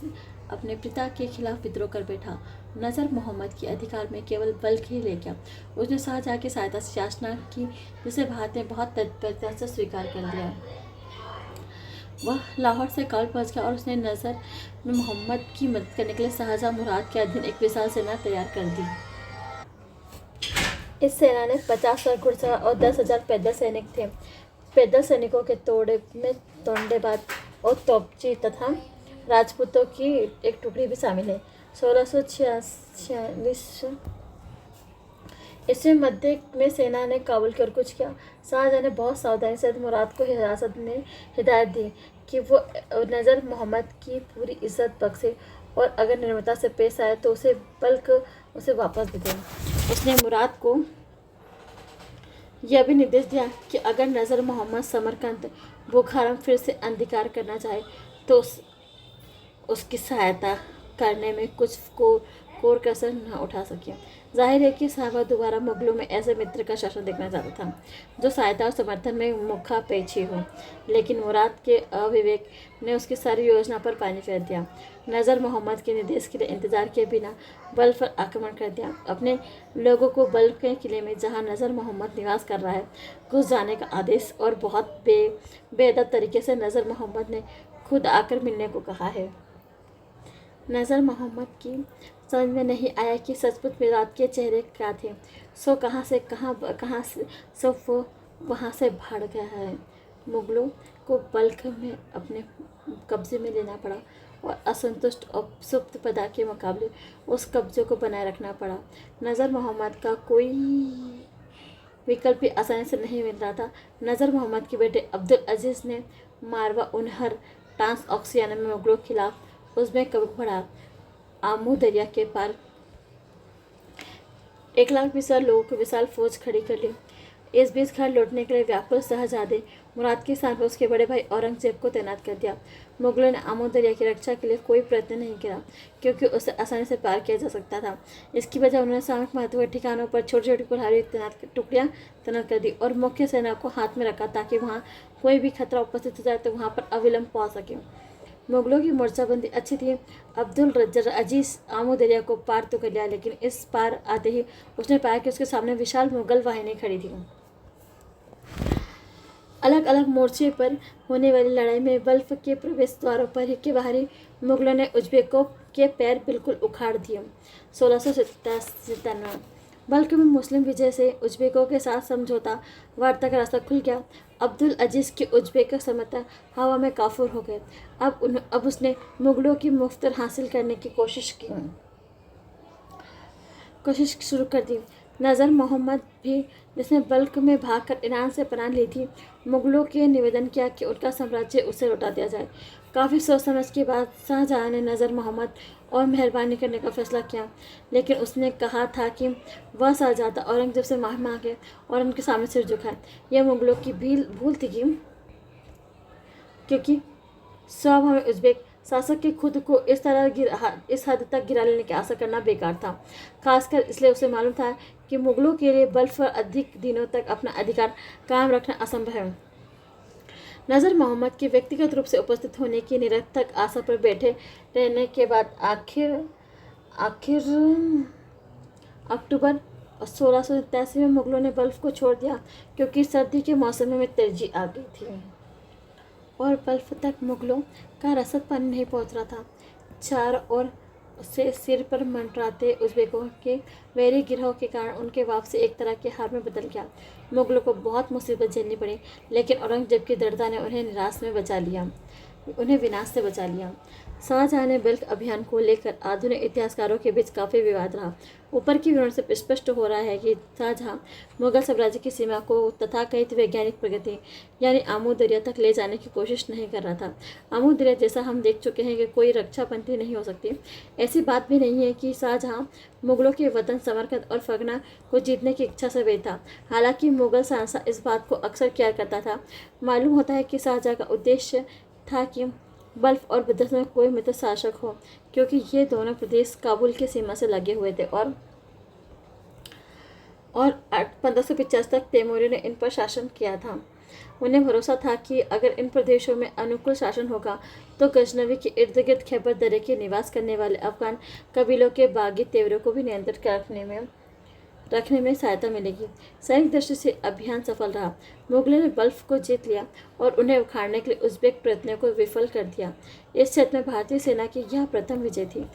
अपने पिता के खिलाफ विद्रोह कर बैठा। नज़र मोहम्मद के अधिकार में केवल बल्क ही ले गया। उसने शाहजहां की सहायता से याचना की, जिसे भारत ने बहुत तत्परता से स्वीकार कर लिया। वह लाहौर से काबुल पहुंच गया और उसने नज़र में मोहम्मद की मदद करने के लिए शाहजहां मुराद के अधीन एक विशाल सेना तैयार कर दी। इस सेना में 50,000 घुड़सवार और 10,000 पैदल सैनिक थे। पैदल सैनिकों के तोड़ेबाज और तोपची तथा राजपूतों की एक टुकड़ी भी शामिल है। 1646 इसमें मध्य में सेना ने काबुल की ओर कूच किया। शाहजहां ने बहुत सावधानी से मुराद को हिरासत में हिदायत दी कि वो नज़र मोहम्मद की पूरी इज्जत बख्शे और अगर निर्ममता से पेश आए तो उसे वापस दे दे। उसने मुराद को यह भी निर्देश दिया कि अगर नज़र मोहम्मद समरकंद बुखारा फिर से अधिकार करना चाहे तो उसकी सहायता करने में कुछ कोर कसर न उठा सके। जाहिर है कि साहबा दोबारा मुग़लों में ऐसे मित्र का शासन देखना चाहता था जो सहायता और समर्थन में मुखापेक्षी हो, लेकिन मुराद के अविवेक ने उसकी सारी योजना पर पानी फेर दिया। नज़र मोहम्मद के निर्देश के लिए इंतजार किए बिना बल्क पर आक्रमण कर दिया। अपने लोगों को बल्क के किले में, जहां नज़र मोहम्मद निवास कर रहा है, घुस जाने का आदेश और बहुत बेअदब तरीके से नज़र मोहम्मद ने खुद आकर मिलने को कहा है। नज़र मोहम्मद की समझ में नहीं आया कि सचमुच मुराद के चेहरे क्या थे। सो कहाँ से वो वहाँ से भाड़ गया है। मुग़लों को बल्क में अपने कब्जे में लेना पड़ा और असंतुष्ट और सुप्त पदा के मुकाबले उस कब्जे को बनाए रखना पड़ा। नज़र मोहम्मद का कोई विकल्प भी आसानी से नहीं मिल रहा था। नज़र मोहम्मद के बेटे अब्दुल अजीज़ ने मारवा उनहर ट्रांस ऑक्सियाना में मुगलों के खिलाफ उज़्बेक कब्र बढ़ा आमू दरिया के पार 1,20,000 लोगों की विशाल फौज खड़ी कर ली। इस बीच घर लौटने के लिए व्याकुल शाहजादे मुराद के स्थान पर उसके बड़े भाई औरंगजेब को तैनात कर दिया। मुगलों ने आमू दरिया की रक्षा के लिए कोई प्रयत्न नहीं किया क्योंकि उसे आसानी से पार किया जा सकता था। इसकी वजह उन्होंने सामरिक महत्व के ठिकानों पर छोटी छोटी कुल्हाड़ी टुकड़ियाँ तैनात कर दी और मुख्य सेना को हाथ में रखा ताकि वहाँ कोई भी खतरा उपस्थित हो जाए तो वहाँ पर अविलंब पहुँच सके। मुगलों की मोर्चाबंदी अच्छी थी। अब्दुल अजीज आमू दरिया को पार तो कर लिया, लेकिन इस पार आते ही उसने पाया कि उसके सामने विशाल मुगल वाहिनी खड़ी थी। अलग अलग मोर्चे पर होने वाली लड़ाई में बल्ख के प्रवेश द्वारों पर के बाहरी मुगलों ने उज़्बेकों के पैर बिल्कुल उखाड़ दिए। 1697 बल्ख में मुस्लिम विजय से उज़्बेकों के साथ समझौता वार्ता का रास्ता खुल गया। अब्दुल अजीज़ के उज़्बेक समर्थक हवा में काफूर हो गए। अब उसने मुगलों की मुफ्तर हासिल करने की कोशिश शुरू कर दी। नज़र मोहम्मद भी, जिसने बल्ख में भागकर ईरान से पनाह ली थी, मुगलों के निवेदन किया कि उनका साम्राज्य उसे लौटा दिया जाए। काफ़ी सोच समझ के बाद शाहजहाँ ने नज़र मोहम्मद और मेहरबानी करने का फैसला किया, लेकिन उसने कहा था कि वह शाहजादा औरंगजेब से माफ़ी मांगे और उनके सामने सिर झुकाए। यह मुगलों की भूल थी क्योंकि स्वभाव में उज़्बेक शासक के खुद को इस हद तक गिरा लेने की आशा करना बेकार था, खासकर इसलिए उसे मालूम था कि मुगलों के लिए बल्ख पर अधिक दिनों तक अपना अधिकार कायम रखना असंभव है। नज़र मोहम्मद के व्यक्तिगत रूप से उपस्थित होने की निरर्थक आशा पर बैठे रहने के बाद आखिर अक्टूबर 1687 में मुगलों ने बल्ख को छोड़ दिया क्योंकि सर्दी के मौसम में तेजी आ गई थी और बल्ख तक मुगलों का रसद पानी नहीं पहुंच रहा था। चारों ओर से सिर पर मंडराते उज़्बेकों के वैरी गिरोह के कारण उनके वापसी एक तरह के हार में बदल गया। मुगलों को बहुत मुसीबत झेलनी पड़ी, लेकिन औरंगजेब की दृढ़ता ने उन्हें विनाश से बचा लिया। शाहजहाँ ने बल्ख अभियान को लेकर आधुनिक इतिहासकारों के बीच काफ़ी विवाद रहा। ऊपर की विवरण से स्पष्ट हो रहा है कि शाहजहाँ मुगल साम्राज्य की सीमा को तथाकथित वैज्ञानिक प्रगति यानी आमू दरिया तक ले जाने की कोशिश नहीं कर रहा था। आमू दरिया, जैसा हम देख चुके हैं कि कोई रक्षाबंदी नहीं हो सकती, ऐसी बात भी नहीं है कि शाहजहाँ मुगलों के वतन समरकंद और फगना को जीतने की इच्छा से वही था। हालांकि मुगल शासक इस बात को अक्सर किया करता था। मालूम होता है कि शाहजहाँ का उद्देश्य था कि बल्ख और बदस में कोई मित्र शासक हो, क्योंकि ये दोनों प्रदेश काबुल की सीमा से लगे हुए थे और 1550 तक तैमूरियों ने इन पर शासन किया था। उन्हें भरोसा था कि अगर इन प्रदेशों में अनुकूल शासन होगा तो गजनवी के इर्द गिर्द खैबर दर्रे के निवास करने वाले अफगान कबीलों के बागी तेवरों को भी नियंत्रित रखने में सहायता मिलेगी। सैनिक दृष्टि से अभियान सफल रहा। मुगलों ने बल्ख को जीत लिया और उन्हें उखाड़ने के लिए उज़्बेक प्रयत्नों को विफल कर दिया। इस क्षेत्र में भारतीय सेना की यह प्रथम विजय थी।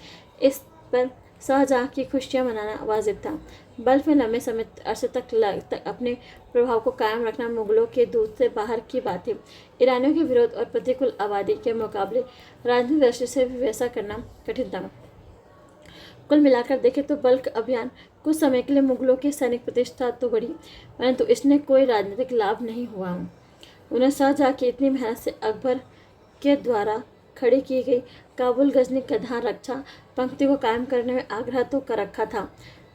इस पर शाहजहाँ की खुशियाँ मनाना वाजिब था। बल्ख में लंबे समय अरसे तक अपने प्रभाव को कायम रखना मुगलों के दूध से बाहर की बात थी। ईरानियों के विरोध और प्रतिकूल आबादी के मुकाबले राजनीतिक दृष्टि से भी वैसा करना कठिन था। कुल मिलाकर देखें तो बल्ख अभियान कुछ समय के लिए मुगलों की सैनिक प्रतिष्ठा तो बढ़ी, परंतु इसने कोई राजनीतिक लाभ नहीं हुआ। उन्हें शाहजहाँ की इतनी मेहनत से अकबर के द्वारा खड़ी की गई काबुल गजनी कधार रक्षा पंक्ति को कायम करने में आग्रह तो कर रखा था,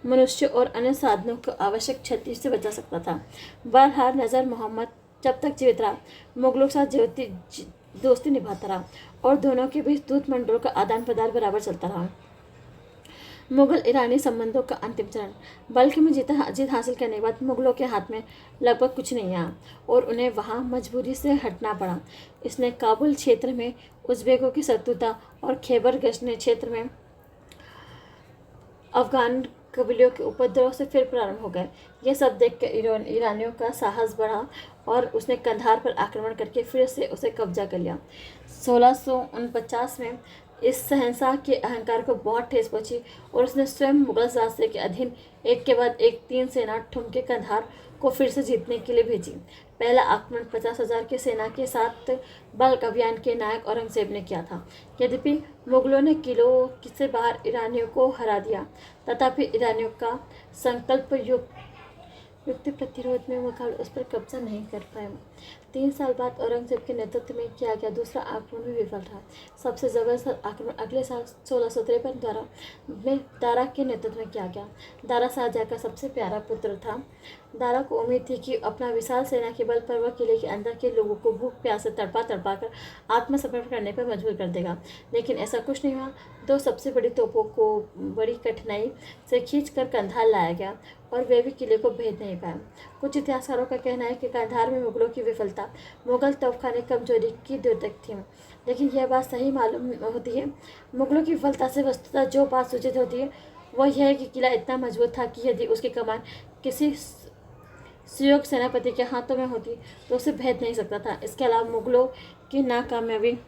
मनुष्य और अन्य साधनों को आवश्यक क्षति से बचा सकता था। बहरहाल नज़र मोहम्मद जब तक जीवित रहा मुगलों के साथ दोस्ती निभाता रहा और दोनों के बीच दूत मंडलों का आदान प्रदान बराबर चलता रहा। मुगल ईरानी संबंधों का अंतिम चरण। बल्ख में जीत हासिल करने के बाद मुगलों के हाथ में लगभग कुछ नहीं आया और उन्हें वहां मजबूरी से हटना पड़ा। इसने काबुल क्षेत्र में उज़्बेकों की शत्रुता और खैबर गजनी क्षेत्र में अफगान कबीलों के उपद्रव से फिर प्रारंभ हो गए। यह सब देखकर ईरानियों का साहस बढ़ा और उसने कंधार पर आक्रमण करके फिर से उसे कब्जा कर लिया। 1649 में इस शहंशाह के अहंकार को बहुत ठेस पहुंची और उसने स्वयं मुगल शासक के अधीन एक के बाद एक 3 सेना ठुमके कंधार को फिर से जीतने के लिए भेजी। पहला आक्रमण 50,000 की सेना के साथ बल्ख अभियान के नायक औरंगजेब ने किया था। यद्यपि मुगलों ने किलों से बाहर ईरानियों को हरा दिया, तथापि ईरानियों का संकल्प युक्त युक्ति प्रतिरोध में मुगल उस पर कब्जा नहीं कर पाए। 3 साल बाद औरंगजेब के नेतृत्व में किया गया दूसरा आक्रमण भी विफल रहा। सबसे जबरदस्त आक्रमण अगले साल 1653 में दारा के नेतृत्व में किया गया। दारा शाहजहाँ का सबसे प्यारा पुत्र था। दारा को उम्मीद थी कि अपना विशाल सेना के बल पर वह किले के अंदर के लोगों को भूख प्यास से तड़पा तड़पा कर आत्मसमर्पण करने पर मजबूर कर देगा, लेकिन ऐसा कुछ नहीं हुआ। 2 सबसे बड़ी तोपों को बड़ी कठिनाई से खींचकर कंधार लाया गया और वे भी किले को भेद नहीं पाए। कुछ इतिहासकारों का कहना है कि कंधार में मुगलों की विफलता मुगल तोपखाने कमजोरी की द्योतक थी, लेकिन यह बात सही मालूम होती है। मुगलों की विफलता से वस्तुतः जो बात सूचित होती है वह यह है कि किला इतना मजबूत था कि यदि उसकी कमान किसी सुयोग्य सेनापति के हाथों में होती तो उसे भेद नहीं सकता था। इसके अलावा मुगलों की नाकामयाबी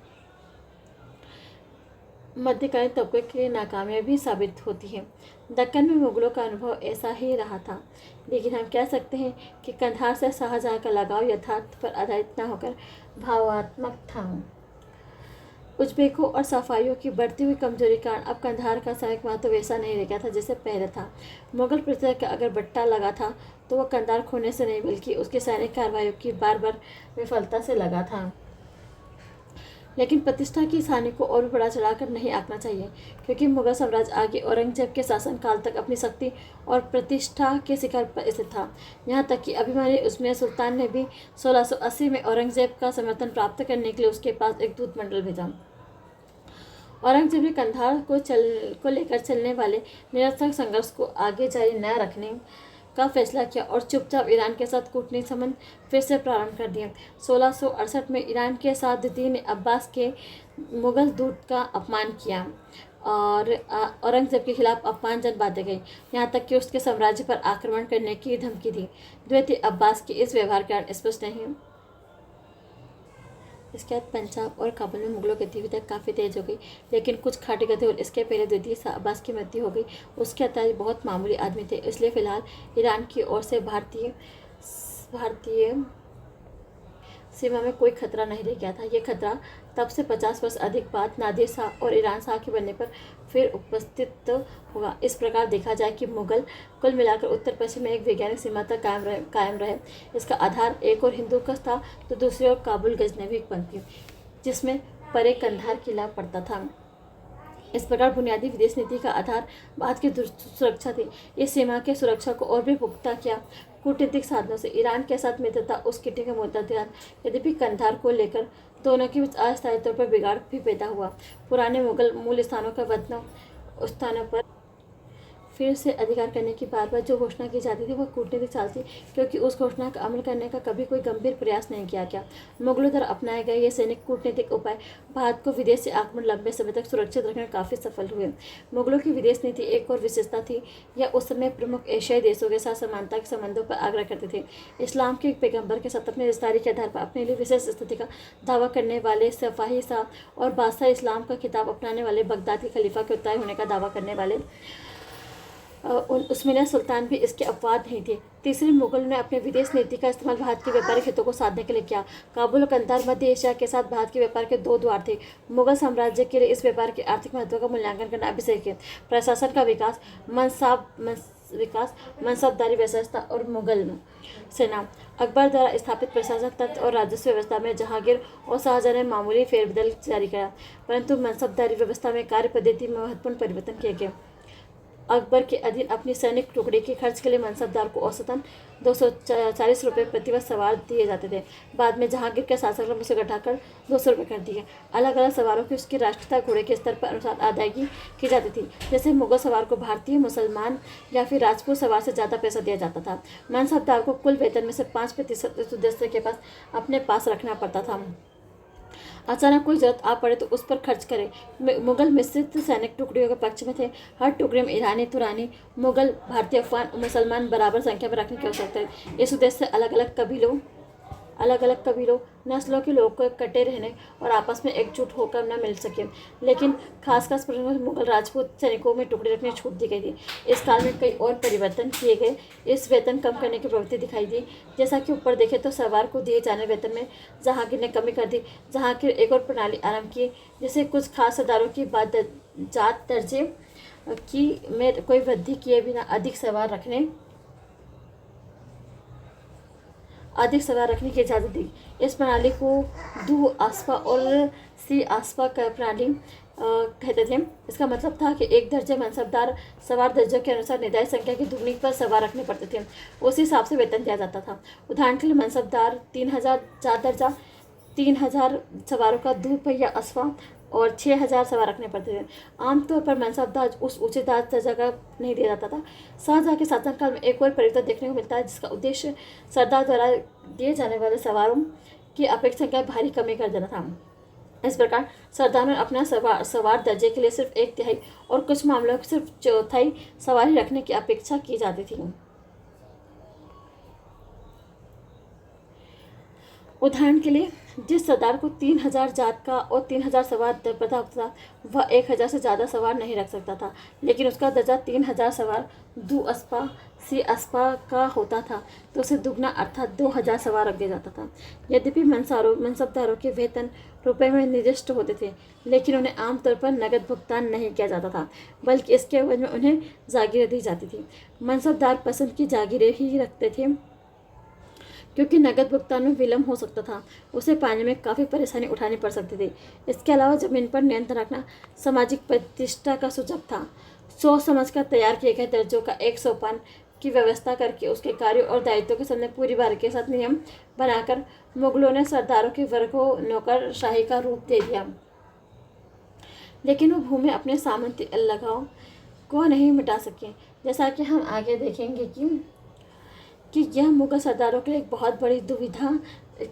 मध्यकालीन तबके की नाकामयाबी साबित होती है। दक्कन में मुगलों का अनुभव ऐसा ही रहा था, लेकिन हम कह सकते हैं कि कंधार से शाहजहाँ का लगाव यथार्थ पर आधारित न होकर भावात्मक था। उज्बेकों और सफाइयों की बढ़ती हुई कमजोरी के कारण अब कंधार का सैनिक महत्व वैसा नहीं रह गया था जैसे पहले था। मुगल प्रतिष्ठा का अगर बट्टा लगा था तो वह कंधार खोने से नहीं बल्कि उसकी सैनिक कार्रवाइयों की बार बार विफलता से लगा था। लेकिन प्रतिष्ठा की इस हानि को और भी बढ़ा चढ़ाकर नहीं आंकना चाहिए, क्योंकि मुगल साम्राज्य आगे औरंगजेब के शासनकाल तक अपनी शक्ति और प्रतिष्ठा के शिखर पर स्थित था। यहाँ तक कि अभिमानी उस्मानिया सुल्तान ने भी 1680 में औरंगजेब का समर्थन प्राप्त करने के लिए उसके पास एक दूत मंडल भेजा। औरंगजेब ने कंधार को लेकर चलने वाले निरंतर संघर्ष को आगे जारी न रखने का फैसला किया और चुपचाप ईरान के साथ कूटनीतिक संबंध फिर से प्रारंभ कर दिए। 1668 में ईरान के साथ द्वितीय ने अब्बास के मुगल दूत का अपमान किया और औरंगजेब के खिलाफ अपमानजनक बातें कही, यहाँ तक कि उसके साम्राज्य पर आक्रमण करने की धमकी दी। द्वितीय अब्बास के इस व्यवहार के कारण स्पष्ट नहीं। इसके बाद पंजाब और काबुल में मुगलों की गतिविधियाँ काफ़ी तेज हो गई, लेकिन कुछ खाटी गति और इसके पहले द्वितीय अब्बास की मृत्यु हो गई। उसके अत्याचारी बहुत मामूली आदमी थे, इसलिए फिलहाल ईरान की ओर से भारतीय सीमा में कोई खतरा नहीं रह गया था। यह खतरा तब से 50 वर्ष अधिक बाद नादिर शाह और ईरान शाह के बनने पर फिर उपस्थित होगा। इस प्रकार देखा जाए कि मुगल कुल मिलाकर उत्तर पश्चिम में एक वैज्ञानिक सीमा तक कायम रहे। इसका आधार एक और हिंदू का था तो दूसरी ओर काबुल गजनवी पंक्ति, जिसमें परे कंधार किला पड़ता था। इस प्रकार बुनियादी विदेश नीति का आधार भारत की सुरक्षा थी। इस सीमा के सुरक्षा को और भी पुख्ता किया कूटनीतिक साधनों से। ईरान के साथ मित्रता उस किटी का मुद्दा था, यद्यपि कंधार को लेकर दोनों के बीच अस्थायी तौर पर बिगाड़ भी पैदा हुआ। पुराने मुगल मूल स्थानों का बदलाव उस स्थानों पर फिर से अधिकार करने की बार बार जो घोषणा की जाती थी वह कूटनीतिक चाल थी, क्योंकि उस घोषणा का अमल करने का कभी कोई गंभीर प्रयास नहीं किया गया। मुगलों द्वारा अपनाए गए ये सैनिक कूटनीतिक उपाय भारत को विदेश से आक्रमण लंबे समय तक सुरक्षित रखने में काफ़ी सफल हुए। मुगलों की विदेश नीति एक और विशेषता थी, यह उस समय प्रमुख एशियाई देशों के साथ समानता के संबंधों पर आग्रह करते थे। इस्लाम के पैगंबर के साथ अपने रिश्तेदारी के आधार पर अपने लिए विशेष स्थिति का दावा करने वाले सफाही साहब और बादशाह इस्लाम का खिताब अपनाने वाले बगदाद के खलीफा के उत्तराई होने का दावा करने वाले उस्मानिया सुल्तान भी इसके अपवाद नहीं थे। तीसरे मुगल ने अपने विदेश नीति का इस्तेमाल भारत के व्यापारिक हितों को साधने के लिए किया। काबुल और कंधार मध्य एशिया के साथ भारत के व्यापार के 2 द्वार थे। मुगल साम्राज्य के लिए इस व्यापार के आर्थिक महत्व का मूल्यांकन करना आवश्यक है। प्रशासन का विकास, मनसबदारी व्यवस्था और मुगल सेना। अकबर द्वारा स्थापित प्रशासन तंत्र और राजस्व व्यवस्था में जहांगीर और शाहजहां ने मामूली फेरबदल जारी किया, परंतु मनसबदारी व्यवस्था में कार्य पद्धति में महत्वपूर्ण परिवर्तन किए गए। अकबर के अधीन अपनी सैनिक टुकड़ी के खर्च के लिए मनसबदार को औसतन 240 रुपये प्रतिवर्ष सवार दिए जाते थे। बाद में जहांगीर के शासनक्रम उसे घटाकर 200 रुपये कर दिए। अलग अलग सवारों की उसकी राष्ट्रीयता घोड़े के स्तर पर अनुसार अदायगी की जाती थी। जैसे मुगल सवार को भारतीय, मुसलमान या फिर राजपूत सवार से ज़्यादा पैसा दिया जाता था। मनसबदार को कुल वेतन में से 5% उस उद्देश्य के पास अपने पास रखना पड़ता था। अचानक कोई जरूरत आ पड़े तो उस पर खर्च करे। मुगल मिश्रित सैनिक टुकड़ियों के पक्ष में थे। हर टुकड़ी में ईरानी, तुरानी, मुगल, भारतीय, अफगान, मुसलमान बराबर संख्या में रखने की आवश्यकता है। इस उद्देश्य से अलग अलग कबीलों नस्लों के लोगों को इकट्ठे रहने और आपस में एकजुट होकर न मिल सके, लेकिन खास प्रसंगों में मुगल राजपूत सैनिकों में टुकड़े रखने छूट दी गई थी। इस काल में कई और परिवर्तन किए गए। इस वेतन कम करने की प्रवृत्ति दिखाई दी। जैसा कि ऊपर देखे तो सवार को दिए जाने वेतन में जहांगीर ने कमी कर दी। जहांगीर एक और प्रणाली आरंभ की, जिसे कुछ खास सरदारों की जात दर्जे की में कोई वृद्धि किए बिना अधिक सवार रखने अधिक सवार रखने की इजाज़त दी। इस प्रणाली को दू आस्पा और सी आस्पा का प्रणाली कहते थे। इसका मतलब था कि एक दर्जे मनसबदार सवार दर्जों के अनुसार निर्धारित संख्या की दुगनी पर सवार रखने पड़ते थे, उसी हिसाब से वेतन दिया जाता था। उदाहरण के लिए मनसबदार 3000 4 दर्जा 3000 सवारों का दू पहिया अस्पा और 6000 सवार रखने पड़ते थे। आमतौर पर मनसबदार उस ऊंचे दर्जा का नहीं दिया जाता था। शाहजहाँ के शासनकाल में एक और परिवर्तन देखने को मिलता है, जिसका उद्देश्य सरदार द्वारा दिए जाने वाले सवारों की अपेक्षा संख्या भारी कमी कर देना था। इस प्रकार सरदारों ने अपना सवार दर्जे के लिए सिर्फ 1/3 और कुछ मामलों में सिर्फ 1/4 सवारी रखने की अपेक्षा की जाती थी। उदाहरण के लिए जिस सरदार को 3000 जात का और 3000 सवार पता होता था, वह 1000 से ज़्यादा सवार नहीं रख सकता था, लेकिन उसका दर्जा 3000 सवार दू अस्पा सी अस्पा का होता था तो उसे दुगना अर्थात 2000 सवार रख दिया जाता था। यद्यपि मनसबदारों के वेतन रुपए में निर्दिष्ट होते थे, लेकिन उन्हें आमतौर पर नकद भुगतान नहीं किया जाता था, बल्कि इसके एवज में उन्हें जागीरें दी जाती थी। मनसबदार पसंद की जागीरें ही रखते थे, क्योंकि नकद भुगतान में विलम्ब हो सकता था, उसे पाने में काफ़ी परेशानी उठानी पड़ सकती थी। इसके अलावा जमीन पर नियंत्रण रखना सामाजिक प्रतिष्ठा का सूचक था। सोच समझ कर तैयार किए गए दर्जों का एक सोपान की व्यवस्था करके उसके कार्यों और दायित्वों के सामने पूरी बारीकी के साथ नियम बनाकर मुगलों ने सरदारों के वर्ग को नौकरशाही का रूप दे दिया, लेकिन वो भूमि अपने सामंती लगाव को नहीं मिटा सके। जैसा कि हम आगे देखेंगे कि यह मुगल सरदारों के लिए एक बहुत बड़ी दुविधा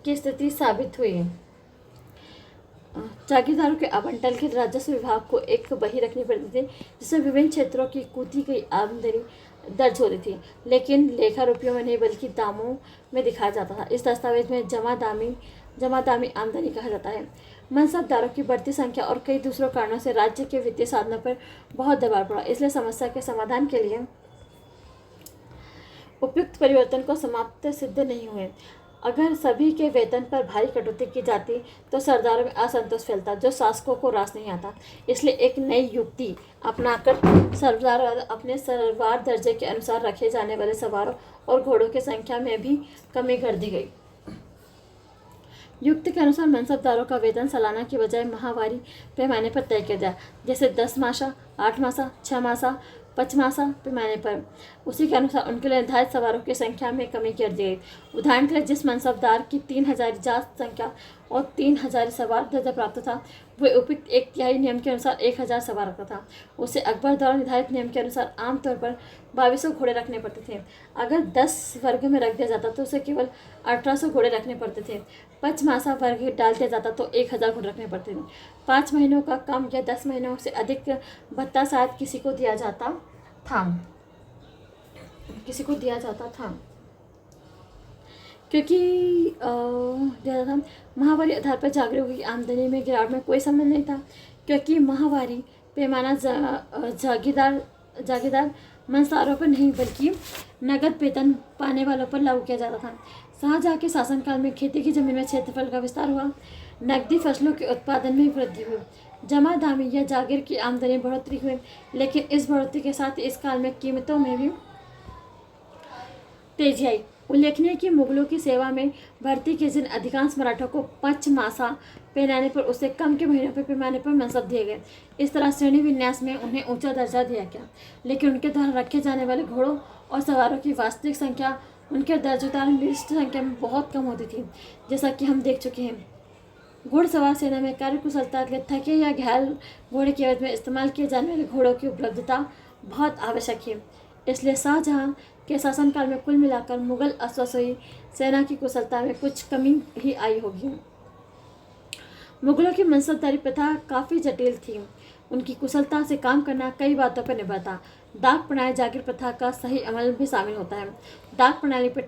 की स्थिति साबित हुई। जागीरदारों के आवंटन के राजस्व विभाग को एक बही रखनी पड़ती थी, जिसमें विभिन्न क्षेत्रों की कूदी गई आमदनी दर्ज होती थी, लेकिन लेखा रुपयों में नहीं बल्कि दामों में दिखाया जाता था। इस दस्तावेज में जमादामी आमदनी कहा जाता है। मनसबदारों की बढ़ती संख्या और कई दूसरों कारणों से राज्य के वित्तीय साधनों पर बहुत दबाव पड़ा, इसलिए समस्या के समाधान के लिए उपयुक्त परिवर्तन को समाप्त सिद्ध नहीं हुए। अगर सभी के वेतन पर भारी कटौती की जाती तो सरदारों में असंतोष फैलता, जो शासकों को रास नहीं आता। इसलिए एक नई युक्ति अपनाकर सरदार अपने सवार दर्जे के अनुसार रखे जाने वाले सवारों और घोड़ों की संख्या में भी कमी कर दी गई। युक्ति के अनुसार मनसबदारों का वेतन सालाना की बजाय माहवारी पैमाने पर तय किया जाए, जैसे 10 मासा, 8 मासा, 6 मासा, 5 मासा पैमाने पर। उसी के अनुसार उनके लिए निर्धारित सवारों की संख्या में कमी कर दी गई। उदाहरण के लिए जिस मनसबदार की 3000 जात संख्या और 3000 सवार दर्जा प्राप्त था, वह उपयुक्त 1/3 नियम के अनुसार 1000 सवार रखता था। उसे अकबर द्वारा निर्धारित नियम के अनुसार आमतौर पर 2200 घोड़े रखने पड़ते थे। अगर 10 वर्ग में रख दिया जाता तो उसे केवल 1800 घोड़े रखने पड़ते थे। 5 मासा वर्ग डाल दिया जाता तो 1000 घोड़े रखने पड़ते थे। 5 महीनों का कम या 10 महीनों से अधिक भत्ता शायद किसी को दिया जाता था, क्योंकि माहवारी आधार पर जागरूक की आमदनी में गिरावट में कोई संबंध नहीं था, क्योंकि माहवारी पैमाना जागीरदार मनसारों पर नहीं बल्कि नगद वेतन पाने वालों पर लागू किया जाता था। शाहजहाँ के शासनकाल में खेती की जमीन में क्षेत्रफल का विस्तार हुआ, नकदी फसलों के उत्पादन में वृद्धि हुई, जमादामी या जागीर की आमदनी बढ़ोतरी हुई, लेकिन इस बढ़ोतरी के साथ इस काल में कीमतों में भी तेजी आई। उल्लेखनीय कि मुगलों की सेवा में भर्ती के जिन अधिकांश मराठों को 5 मासा पैमाने पर उससे कम के महीनों पर पैमाने पर मनसब दिए गए। इस तरह श्रेणी विन्यास में उन्हें ऊंचा दर्जा दिया गया, लेकिन उनके द्वारा रखे जाने वाले घोड़ों और सवारों की वास्तविक संख्या उनके दर्जदार निर्दिष्ट संख्या में बहुत कम होती थी। जैसा कि हम देख चुके हैं, घुड़सवार सेना में कार्यकुशलता के थके या घायल घोड़े के एवज में इस्तेमाल किए जाने वाले घोड़ों की उपलब्धता बहुत आवश्यक है। इसलिए शाहजहाँ के शासनकाल में कुल मिलाकर मुगल अश्वारोही सेना की कुशलता में कुछ कमी ही आई होगी। मुगलों की मनसबदारी प्रथा काफ़ी जटिल थी। उनकी कुशलता से काम करना कई बातों पर निर्भर था। डाक प्रणाली जागीर प्रथा का सही अमल भी शामिल होता है। डाक प्रणाली पर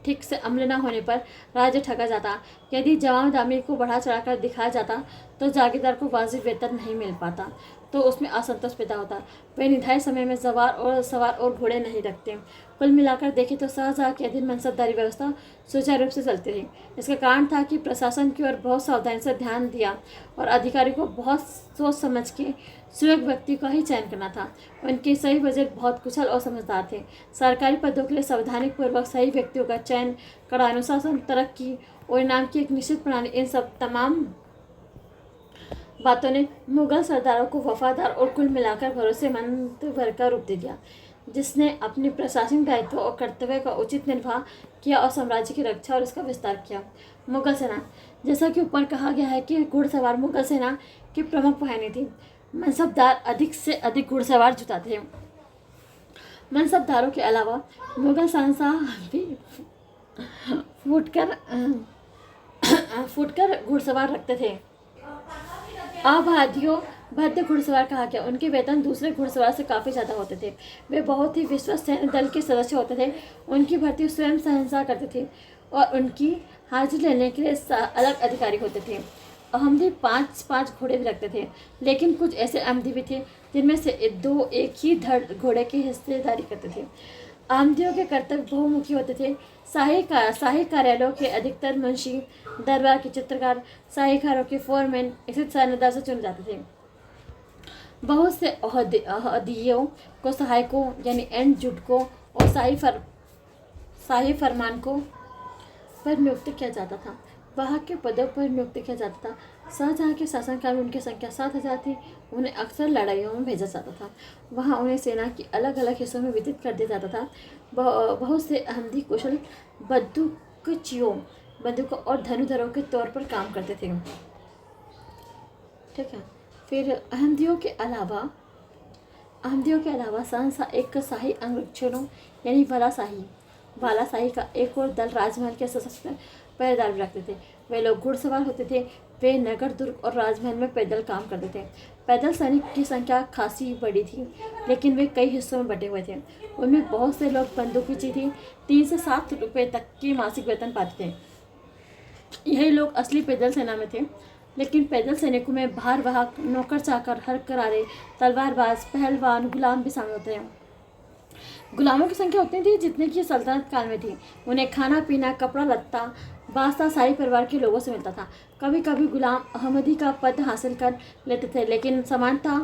ठीक से अमल न होने पर राज्य ठगा जाता। यदि जमादामी को बढ़ा चढ़ाकर दिखाया जाता तो जागीरदार को वाजिब वेतन नहीं मिल पाता। तो उसमें असंतोष पैदा होता। वे निर्धारित समय में सवार और घोड़े नहीं रखते। कुल मिलाकर देखें तो शाहजहाँ के अधीन मनसबदारी व्यवस्था सुचारू रूप से चलती रही। इसका कारण था कि प्रशासन की ओर बहुत सावधानी से ध्यान दिया और अधिकारी को बहुत सोच समझ के सुयोग्य व्यक्ति का ही चयन करना था। उनके सही बजट बहुत कुशल और समझदार थे। सरकारी पदों के लिए सावधानी पूर्वक सही व्यक्तियों का चयन, कड़ा अनुशासन, तरक्की और इनाम की एक निश्चित प्रणाली, इन सब तमाम बातों ने मुगल सरदारों को वफादार और कुल मिलाकर भरोसेमंद वर्ग का रूप दे दिया, जिसने अपने प्रशासनिक दायित्व और कर्तव्य का उचित निर्वाह किया और साम्राज्य की रक्षा और इसका विस्तार किया। मुगल सेना, जैसा कि ऊपर कहा गया है कि घुड़सवार मुगल सेना की प्रमुख वाहिनी थी। मनसबदार अधिक से अधिक घुड़सवार जुटाते थे। मनसबदारों के अलावा मुगल शहंशाह भी फुटकर घुड़सवार रखते थे। आबादियों भद्र घुड़सवार कहा गया। उनके वेतन दूसरे घुड़सवार से काफ़ी ज़्यादा होते थे। वे बहुत ही विश्वस्त सैन्य दल के सदस्य होते थे। उनकी भर्ती स्वयं शहंशाह करते थे और उनकी हाजिरी लेने के लिए अलग अधिकारी होते थे। अहमदी 5-5 घोड़े भी रखते थे, लेकिन कुछ ऐसे अहमदी भी थे जिनमें से 2 एक ही धड़ घोड़े की हिस्सेदारी करते थे। अहमदियों के कर्तव्य बहुमुखी होते थे। शाही कार्यालयों के अधिकतर मुंशी, दरबार के चित्रकार, शाही खानों के फोरमैन इसी सैन्यदार से चुने जाते थे। बहुत से अहदियों को सहायकों यानी एंड जुटकों और शाही फरमानकों पर नियुक्त किया जाता था। वहाँ के पदों पर नियुक्त किया जाता था। शाहजहाँ के शासनकाल में उनकी संख्या 7,000 थी। उन्हें अक्सर लड़ाइयों में भेजा जाता था। वहाँ उन्हें सेना की अलग अलग हिस्सों में वितरित कर दिया जाता था। बहुत से अहमदी कुशल बंदूकों और धनुधरों के तौर पर काम करते थे। ठीक है। फिर अहमदियों के अलावा शहंशाह एक शाही अंगरक्षकों यानी बालाशाही का एक और दल राजमहल के सशस्त्र पहरेदार भी रखते थे। वे लोग घुड़सवार होते थे। वे नगर, दुर्ग और राजमहल में पैदल काम करते थे। पैदल सैनिक की संख्या खासी बड़ी थी, लेकिन वे कई हिस्सों में बटे हुए थे। उनमें बहुत से लोग बंदूकची थी। 3 से 7 रुपये तक की मासिक वेतन पाते थे। यही लोग असली पैदल सेना में थे। लेकिन पैदल सैनिकों में भारवाहक, नौकर चाकर, हरकरारे, तलवारबाज, पहलवान, गुलाम भी शामिल होते हैं। गुलामों की संख्या उतनी थी जितनी कि सल्तनत काल में थी। उन्हें खाना पीना, कपड़ा लत्ता, वास्ता शाही परिवार के लोगों से मिलता था। कभी कभी गुलाम अहमदी का पद हासिल कर लेते थे, लेकिन सामान्यतः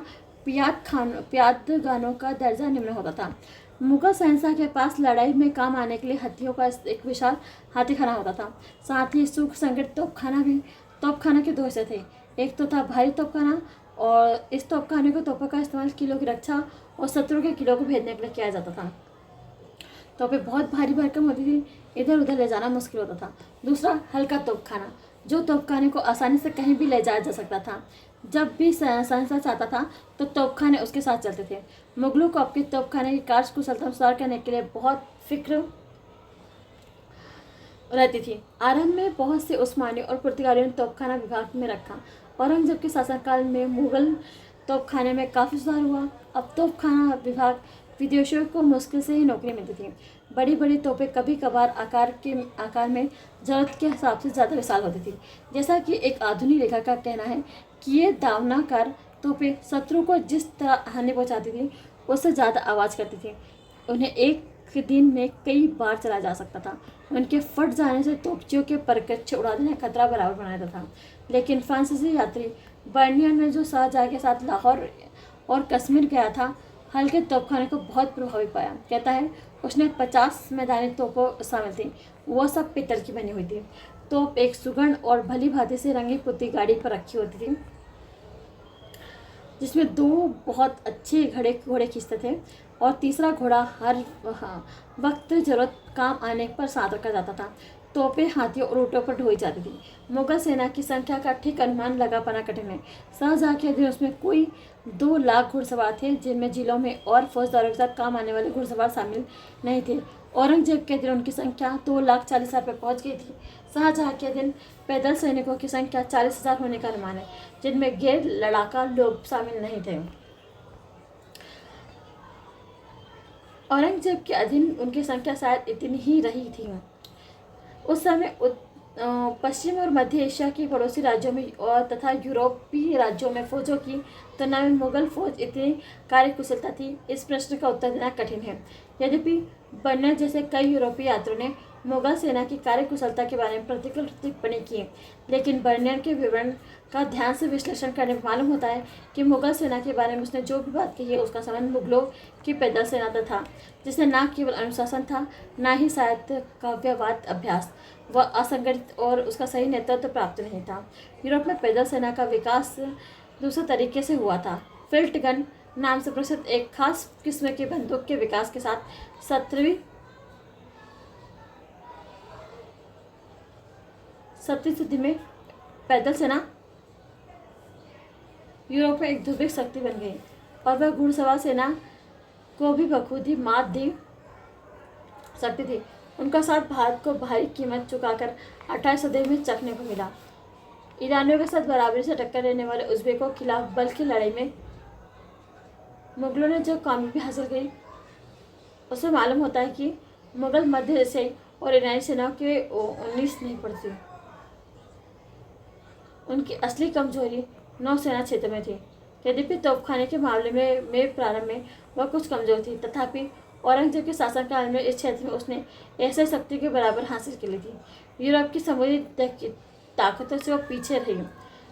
पियादगानों का दर्जा निम्न होता था। मुगल शहंशाह के पास लड़ाई में काम आने के लिए हाथियों का एक विशाल हाथीखाना होता था। साथ ही सुसंगठित तोपखाना के 2 हिस्से थे। एक तो था भारी तोपखाना, और इस तोपखाने को तोपों का इस्तेमाल किलों की रक्षा और शत्रु के किलों को भेजने के लिए किया जाता था। तोपें बहुत भारी भरकम होती थी, इधर उधर ले जाना मुश्किल होता था। दूसरा हल्का तोपखाना, जो तोपखाने को आसानी से कहीं भी ले जाया जा सकता था। जब भी शहंशाह चाहता था तो तोपखाने उसके साथ चलते थे। मुगलों को अपने तोपखाने की कार्यकुशलता सुधार करने के लिए बहुत फिक्र रहती थी। आरंभ में बहुत से उस्मानी और पुर्तगालियों ने तोपखाना विभाग में रखा। औरंगजेब के शासनकाल में मुगल तोपखाने में काफ़ी सुधार हुआ। अब तोपखाना विभाग विदेशियों को मुश्किल से ही नौकरी मिलती थी। बड़ी बड़ी तोपें कभी कभार आकार में ज़रूरत के हिसाब से ज़्यादा विशाल होती थी। जैसा कि एक आधुनिक लेखक का कहना है कि ये दावनाकार तोपें शत्रु को जिस तरह हानि पहुँचाती थी उससे ज़्यादा आवाज़ करती थी। उन्हें एक दिन में कई बार चला जा सकता था। उनके फट जाने से तोपचियों के परकच्चे उड़ा देने का खतरा बराबर बना रहता था। लेकिन फ्रांसीसी यात्री बर्नियर में जो शाहजहाँ के साथ लाहौर और कश्मीर गया था, हल्के तोपखाने को बहुत प्रभावी पाया। कहता है उसने 50 मैदानी तोपों शामिल थी। वो सब पीतल की बनी हुई थी। तोप एक सुगढ़ और भली भांति से रंगी पुती गाड़ी पर रखी होती थी, जिसमें 2 बहुत अच्छे घोड़े खींचते थे और तीसरा घोड़ा हर वक्त जरूरत काम आने पर साथ रखा जाता था। तोपें हाथियों और ऊँटों पर ढोई जाती थी। मुगल सेना की संख्या का ठीक अनुमान लगा पाना कठिन है। शाहजहाँ के अधीन उसमें कोई 2 लाख घुड़सवार थे, जिनमें जिलों में और फौजदारों के साथ काम आने वाले घुड़सवार शामिल नहीं थे। औरंगजेब के अधीन उनकी संख्या 2,40,000 पर पहुँच गई थी। शाहजहाँ के अधीन पैदल सैनिकों की संख्या 40,000 होने का अनुमान है, जिनमें गैर लड़ाका लोग शामिल नहीं थे। औरंगजेब के अधीन उनकी संख्या शायद इतनी ही रही थी। उस समय पश्चिम और मध्य एशिया के पड़ोसी राज्यों में और तथा यूरोपीय राज्यों में फौजों की तुलना में मुगल फौज इतनी कार्यकुशलता थी, इस प्रश्न का उत्तर देना कठिन है। यद्यपि बर्नर जैसे कई यूरोपीय यात्रियों ने मुगल सेना की कार्यकुशलता के बारे में प्रतिकूल टिप्पणी की, लेकिन बर्नर के विवरण का ध्यान से विश्लेषण करने पर मालूम होता है कि मुगल सेना के बारे में उसने जो भी बात कही है उसका संबंध मुगलों की पैदल सेना से था, जिसने न केवल अनुशासन था, न ही साहित्य काव्यवाद अभ्यास, वह असंगठित और उसका सही नेतृत्व प्राप्त नहीं था। यूरोप में पैदल सेना का विकास दूसरे तरीके से हुआ था। फील्ड गन नाम से प्रसिद्ध एक खास किस्म की बंदूक के विकास के साथ 17वीं सदी में पैदल सेना यूरोप में एक ध्रुविक शक्ति बन गई और वह घुड़सवार सेना को भी बखूबी मात दी सकती थी। उनका साथ भारत को भारी कीमत चुकाकर 28 सदी में चखने को मिला। ईरानियों के साथ बराबरी से टक्कर देने वाले उज़्बेकों के खिलाफ बल की लड़ाई में मुगलों ने जो कामयाबी हासिल की, उससे मालूम होता है कि मुगल मध्य एशियाई और ईरानी सेनाओं के 19 नहीं पड़ती। उनकी असली कमजोरी नौसेना क्षेत्र में थी। यद्यपि तोपखाने के मामले में प्रारंभ में वह कुछ कमजोर थी, तथापि औरंगजेब के शासनकाल में इस क्षेत्र में उसने ऐसे शक्ति के बराबर हासिल कर ली थी। यूरोप की समुद्री ताकतों से वो पीछे रही,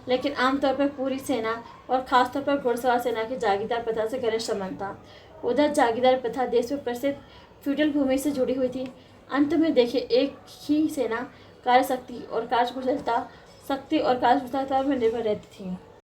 लेकिन आमतौर पर पूरी सेना और खासतौर पर घुड़सवार सेना की जागीरदार प्रथा से घनिष्ठ संबंध था। उधर जागीरदार प्रथा देश में प्रसिद्ध फ्यूडल भूमि से जुड़ी हुई थी। अंत में देखिए, एक ही सेना कार्यशक्ति और कार्यकुशलता शक्ति और कार्यकुशलता में निर्भर रहती थी।